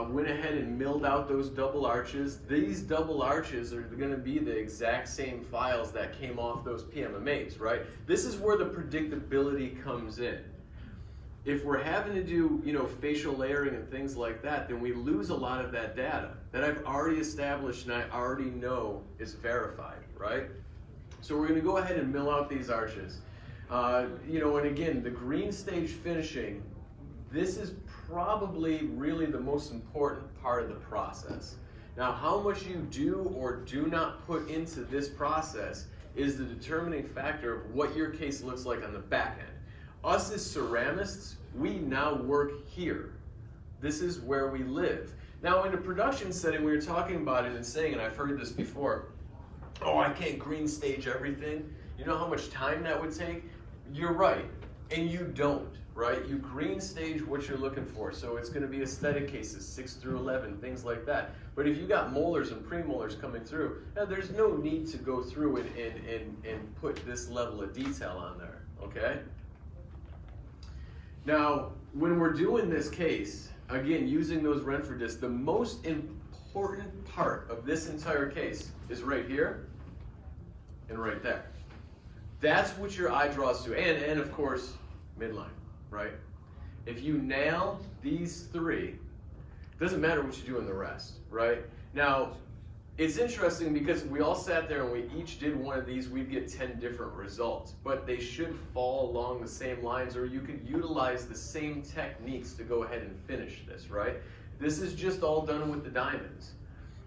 Speaker 2: Went ahead and milled out those double arches. These double arches are going to be the exact same files that came off those PMMAs, right? This is where the predictability comes in. If we're having to do, you know, facial layering and things like that, then we lose a lot of that data that I've already established and I already know is verified, right? So we're going to go ahead and mill out these arches. You know, and again, the green stage finishing, this is probably really the most important part of the process. Now, how much you do or do not put into this process is the determining factor of what your case looks like on the back end. Us as ceramists, we now work here. This is where we live. Now, in a production setting, we were talking about it and saying, and I've heard this before, oh, I can't green stage everything. You know how much time that would take? You're right, and you don't. Right? You green stage what you're looking for. So it's going to be aesthetic cases, 6 through 11, things like that. But if you got molars and premolars coming through, now there's no need to go through and put this level of detail on there, okay? Now, when we're doing this case, again, using those Rensburg discs, the most important part of this entire case is right here and right there. That's what your eye draws to, and of course, midline. Right? If you nail these three, it doesn't matter what you do in the rest, right? Now, it's interesting because we all sat there and we each did one of these, we'd get 10 different results, but they should fall along the same lines, or you could utilize the same techniques to go ahead and finish this, right? This is just all done with the diamonds.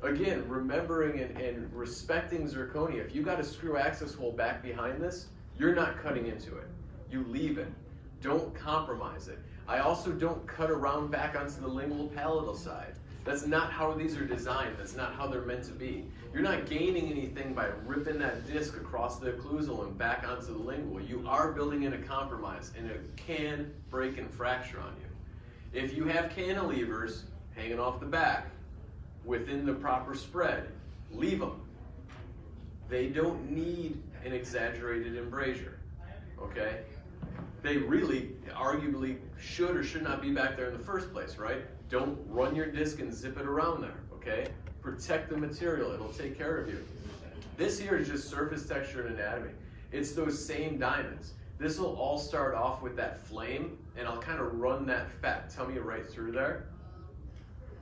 Speaker 2: Again, remembering and respecting zirconia. If you got a screw access hole back behind this, you're not cutting into it. You leave it. Don't compromise it. I also don't cut around back onto the lingual palatal side. That's not how these are designed. That's not how they're meant to be. You're not gaining anything by ripping that disc across the occlusal and back onto the lingual. You are building in a compromise, and it can break and fracture on you. If you have cantilevers hanging off the back within the proper spread, leave them. They don't need an exaggerated embrasure, okay? They really, arguably, should or should not be back there in the first place, right? Don't run your disc and zip it around there, okay? Protect the material, it'll take care of you. This here is just surface texture and anatomy. It's those same diamonds. This will all start off with that flame, and I'll kind of run that fat tummy right through there.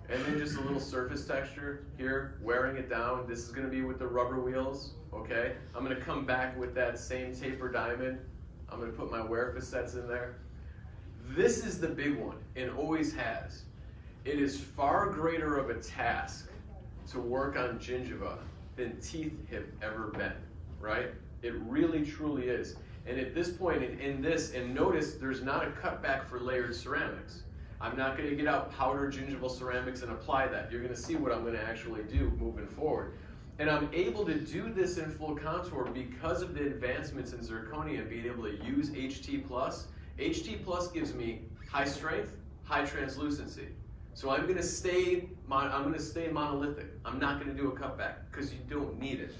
Speaker 2: And then just a little surface texture here, wearing it down. This is gonna be with the rubber wheels, okay? I'm gonna come back with that same taper diamond. I'm going to put my wear facets in there. This is the big one, and always has. It is far greater of a task to work on gingiva than teeth have ever been, right? It really, truly is. And at this point in this, and notice there's not a cutback for layered ceramics. I'm not going to get out powdered gingival ceramics and apply that. You're going to see what I'm going to actually do moving forward. And I'm able to do this in full contour because of the advancements in zirconia and being able to use N.H.D Plus. N.H.D Plus gives me high strength, high translucency. So I'm going to stay monolithic. I'm not going to do a cutback because you don't need it.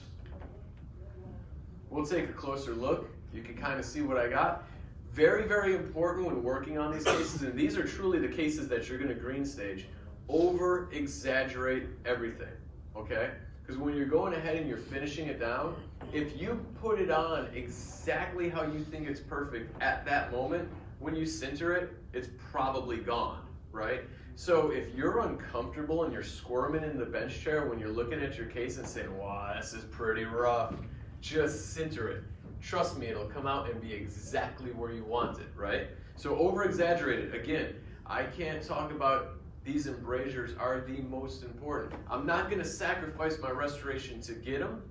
Speaker 2: We'll take a closer look. You can kind of see what I got. Very, very important when working on these cases, and these are truly the cases that you're going to green stage, over-exaggerate everything, okay? Because when you're going ahead and you're finishing it down, if you put it on exactly how you think it's perfect at that moment, when you sinter it, it's probably gone, right? So if you're uncomfortable and you're squirming in the bench chair when you're looking at your case and saying, wow, this is pretty rough, just sinter it. Trust me, it'll come out and be exactly where you want it, right? So over-exaggerated, again, I can't talk about these embrasures are the most important. I'm not gonna sacrifice my restoration to get them,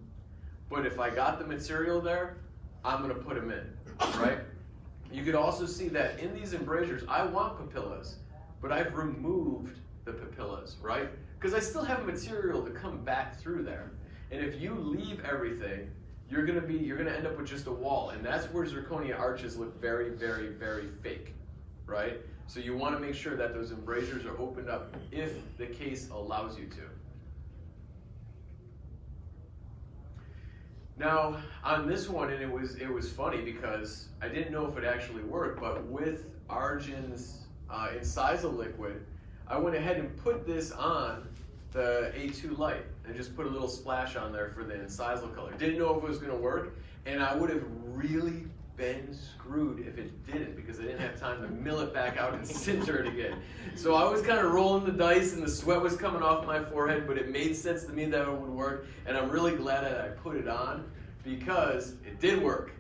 Speaker 2: but if I got the material there, I'm gonna put them in, right? You could also see that in these embrasures, I want papillas, but I've removed the papillas, right? Because I still have material to come back through there. And if you leave everything, you're gonna end up with just a wall, and that's where zirconia arches look very, very, very fake, right? So you wanna make sure that those embrasures are opened up if the case allows you to. Now, on this one, and it was funny because I didn't know if it actually worked, but with Arjun's incisal liquid, I went ahead and put this on the A2 light and just put a little splash on there for the incisal color. Didn't know if it was gonna work, and I would have really been screwed if it didn't, because I didn't have time to mill it back out and sinter it again. So I was kind of rolling the dice and the sweat was coming off my forehead, but it made sense to me that it would work, and I'm really glad that I put it on because it did work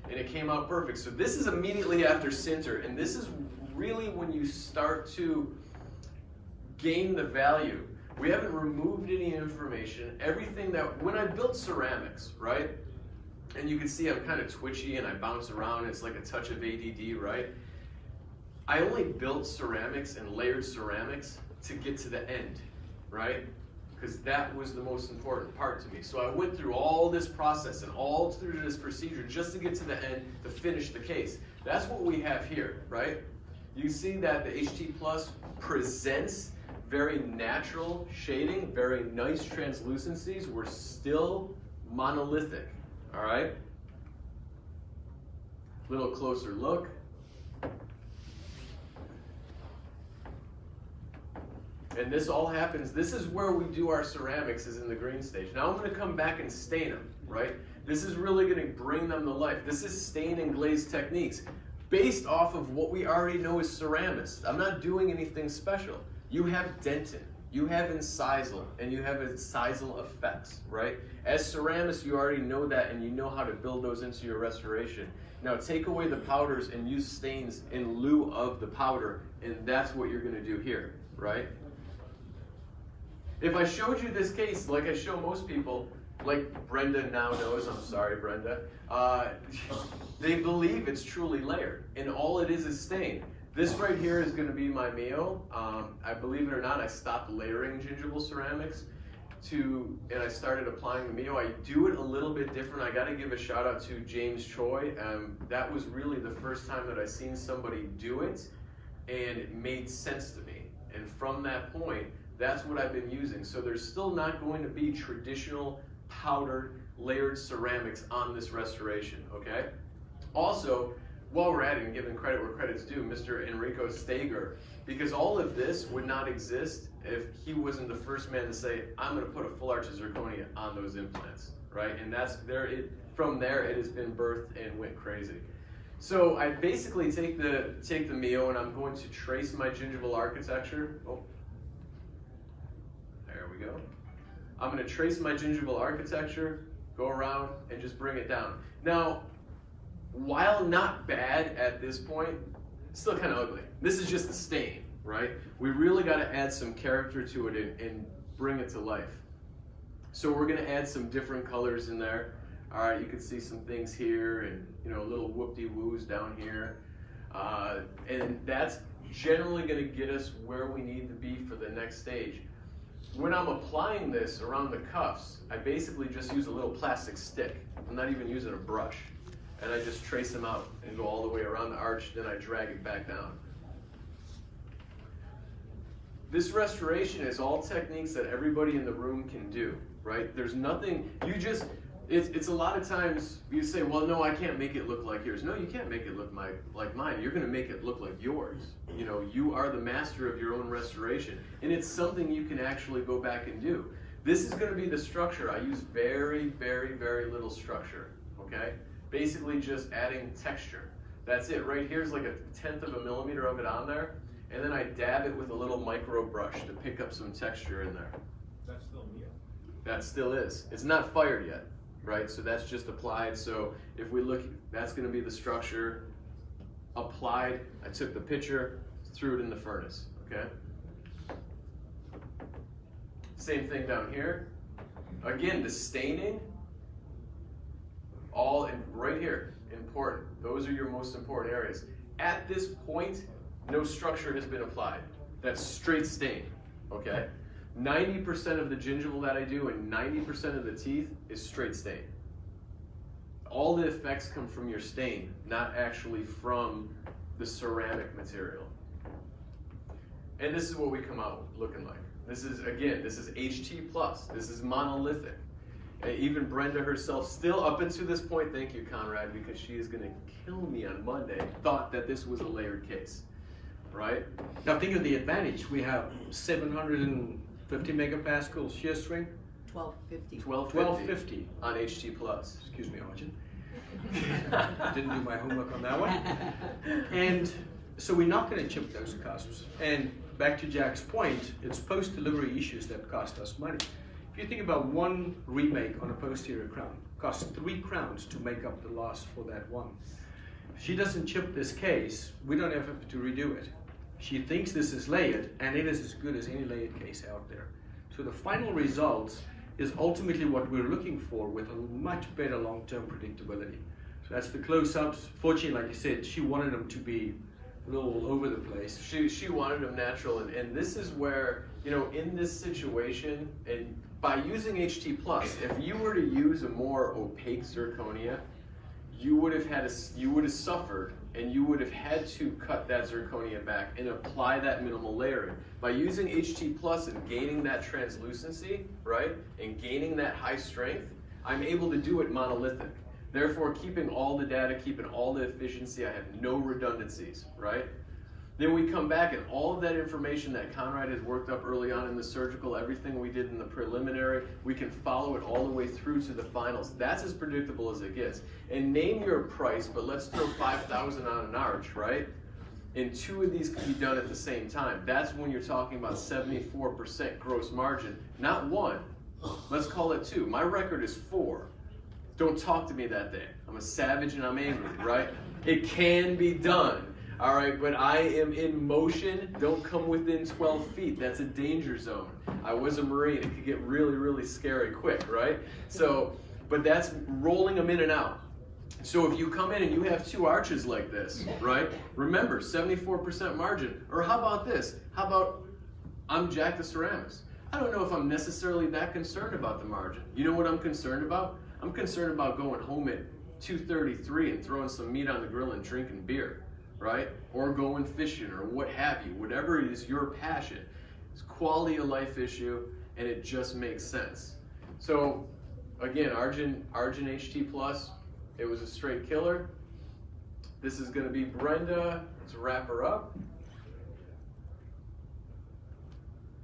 Speaker 2: and it came out perfect. So this is immediately after sinter, and this is really when you start to gain the value. We haven't removed any information. Everything that, when I built ceramics, right? And you can see I'm kind of twitchy and I bounce around. It's like a touch of ADD, right? I only built ceramics and layered ceramics to get to the end, right? Because that was the most important part to me. So I went through all this process and all through this procedure just to get to the end to finish the case. That's what we have here, right? You see that the N.H.D Plus presents very natural shading, very nice translucencies. We're still monolithic. All right, little closer look. And this all happens, this is where we do our ceramics, is in the green stage. Now I'm gonna come back and stain them, right? This is really gonna bring them to life. This is stain and glaze techniques based off of what we already know as ceramists. I'm not doing anything special. You have dentin, you have incisal, and you have incisal effects, right? As ceramists, you already know that, and you know how to build those into your restoration. Now take away the powders and use stains in lieu of the powder, and that's what you're gonna do here, right? If I showed you this case, like I show most people, like Brenda now knows, I'm sorry Brenda, they believe it's truly layered, and all it is stain. This right here is going to be my Mio. I believe it or not, I stopped layering gingival ceramics and I started applying the Mio. I do it a little bit different. I got to give a shout out to James Choi. That was really the first time that I seen somebody do it, and it made sense to me. And from that point, that's what I've been using. So there's still not going to be traditional powdered layered ceramics on this restoration, okay? Also, while we're at it and giving credit where credit's due, Mr. Enrico Steger, because all of this would not exist if he wasn't the first man to say, I'm gonna put a full arch of zirconia on those implants, right? And that's there. From there, it has been birthed and went crazy. So I basically take the Mio and I'm going to trace my gingival architecture. Oh, there we go. I'm gonna trace my gingival architecture, go around and just bring it down. Now, while not bad at this point, it's still kind of ugly. This is just a stain, right? We really got to add some character to it and bring it to life. So we're going to add some different colors in there. All right, you can see some things here and, you know, little whoop-de-woos down here. And that's generally going to get us where we need to be for the next stage. When I'm applying this around the cuffs, I basically just use a little plastic stick. I'm not even using a brush. And I just trace them out and go all the way around the arch, then I drag it back down. This restoration is all techniques that everybody in the room can do, right? There's nothing, it's a lot of times you say, well, no, I can't make it look like yours. No, you can't make it look like mine. You're gonna make it look like yours. You know, you are the master of your own restoration. And it's something you can actually go back and do. This is gonna be the structure. I use very, very, very little structure, okay? Basically just adding texture. That's it. Right here's like 1/10 of a millimeter of it on there. And then I dab it with a little micro brush to pick up some texture in there.
Speaker 6: That's still near.
Speaker 2: That still is. It's not fired yet, right? So that's just applied. So if we look, that's going to be the structure applied. I took the picture, threw it in the furnace, okay? Same thing down here. Again, the staining, all in right here, important. Those are your most important areas. At this point, no structure has been applied. That's straight stain, okay? 90% of the gingival that I do and 90% of the teeth is straight stain. All the effects come from your stain, not actually from the ceramic material. And this is what we come out looking like. This is, again, this is H.D. plus. This is monolithic. And even Brenda herself, still up until this point, thank you, Conrad, because she is going to kill me on Monday, thought that this was a layered case, right?
Speaker 3: Now think of the advantage. We have 750 megapascal shear strength,
Speaker 1: 1250.
Speaker 2: 1250 on H.D. plus.
Speaker 3: excuse me, Arjun. Didn't do my homework on that one. And so we're not going to chip those cusps. And back to Jack's point, it's post-delivery issues that cost us money. If you think about one remake on a posterior crown, costs 3 crowns to make up the loss for that one. If she doesn't chip this case, we don't have to redo it. She thinks this is layered, and it is as good as any layered case out there. So the final result is ultimately what we're looking for with a much better long-term predictability. So that's the close-ups. Fortunately, like you said, she wanted them to be a little all over the place.
Speaker 2: She wanted them natural, and this is where, you know, in this situation, and by using H.D. plus, if you were to use a more opaque zirconia, you would have suffered, and you would have had to cut that zirconia back and apply that minimal layering. By using H.D. plus and gaining that translucency, right, and gaining that high strength, I'm able to do it monolithic. Therefore, keeping all the data, keeping all the efficiency, I have no redundancies, right? Then we come back and all of that information that Conrad has worked up early on in the surgical, everything we did in the preliminary, we can follow it all the way through to the finals. That's as predictable as it gets. And name your price, but let's throw 5,000 on an arch, right? And 2 of these can be done at the same time. That's when you're talking about 74% gross margin, not 1. Let's call it 2. My record is 4. Don't talk to me that day. I'm a savage and I'm angry, right? It can be done, all right? But I am in motion. Don't come within 12 feet. That's a danger zone. I was a Marine. It could get really, really scary quick, right? So, but that's rolling them in and out. So if you come in and you have 2 arches like this, right? Remember, 74% margin. Or how about this? How about I'm Jack the Ceramist? I don't know if I'm necessarily that concerned about the margin. You know what I'm concerned about? I'm concerned about going home at 2:33 and throwing some meat on the grill and drinking beer, right? Or going fishing or what have you. Whatever it is your passion. It's a quality of life issue and it just makes sense. So again, Arjun H.D. plus, it was a straight killer. This is going to be Brenda. Let's wrap her up.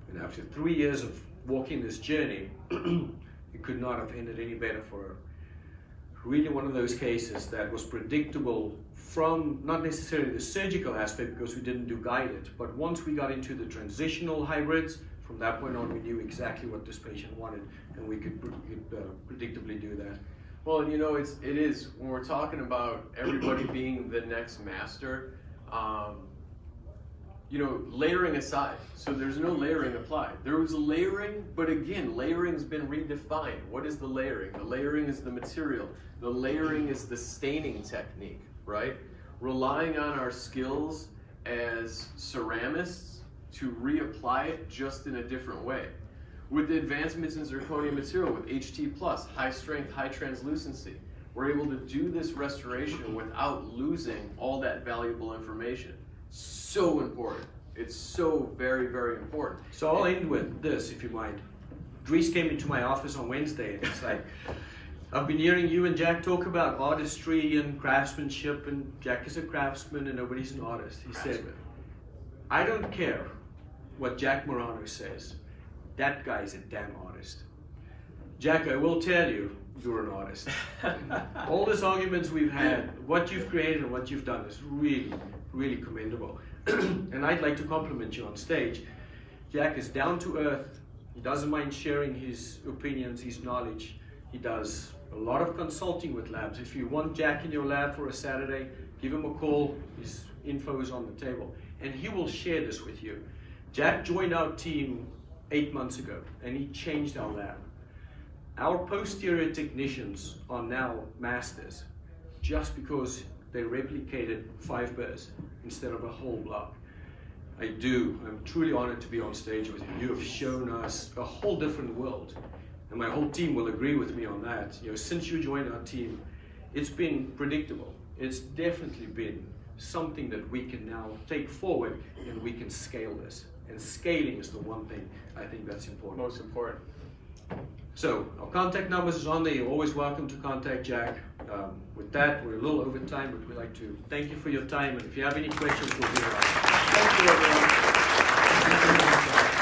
Speaker 3: And after 3 years of walking this journey, it could not have ended any better for her. Really one of those cases that was predictable from not necessarily the surgical aspect because we didn't do guided, but once we got into the transitional hybrids, from that point on we knew exactly what this patient wanted and we could predictably do that.
Speaker 2: Well, and you know, it is when we're talking about everybody being the next master, you know, layering aside. So there's no layering applied. There was layering, but again, layering's been redefined. What is the layering? The layering is the material. The layering is the staining technique, right? Relying on our skills as ceramists to reapply it just in a different way. With the advancements in zirconia material, with H.D. plus, high strength, high translucency, we're able to do this restoration without losing all that valuable information. So important. It's so very, very important.
Speaker 3: So I'll end with this, if you mind. Dries came into my office on Wednesday and it's like, I've been hearing you and Jack talk about artistry and craftsmanship, and Jack is a craftsman and nobody's an artist. He said, I don't care what Jack Marrano says. That guy's a damn artist. Jack, I will tell you, you're an artist. All these arguments we've had, what you've created and what you've done is really, really commendable. And I'd like to compliment you on stage. Jack is down to earth. He doesn't mind sharing his opinions, his knowledge. He does a lot of consulting with labs. If you want Jack in your lab for a Saturday, give him a call. His info is on the table. And he will share this with you. Jack joined our team 8 months ago, and he changed our lab. Our posterior technicians are now masters just because they replicated 5 burrs instead of a whole block. I'm truly honored to be on stage with you. You have shown us a whole different world, and my whole team will agree with me on that. You know, since you joined our team, it's been predictable. It's definitely been something that we can now take forward, and we can scale this. And scaling is the one thing I think that's important.
Speaker 2: Most important.
Speaker 3: So our contact numbers is on there. You're always welcome to contact Jack. With that, we're a little over time, but we'd like to thank you for your time. And if you have any questions, we'll be around. Thank you, everyone.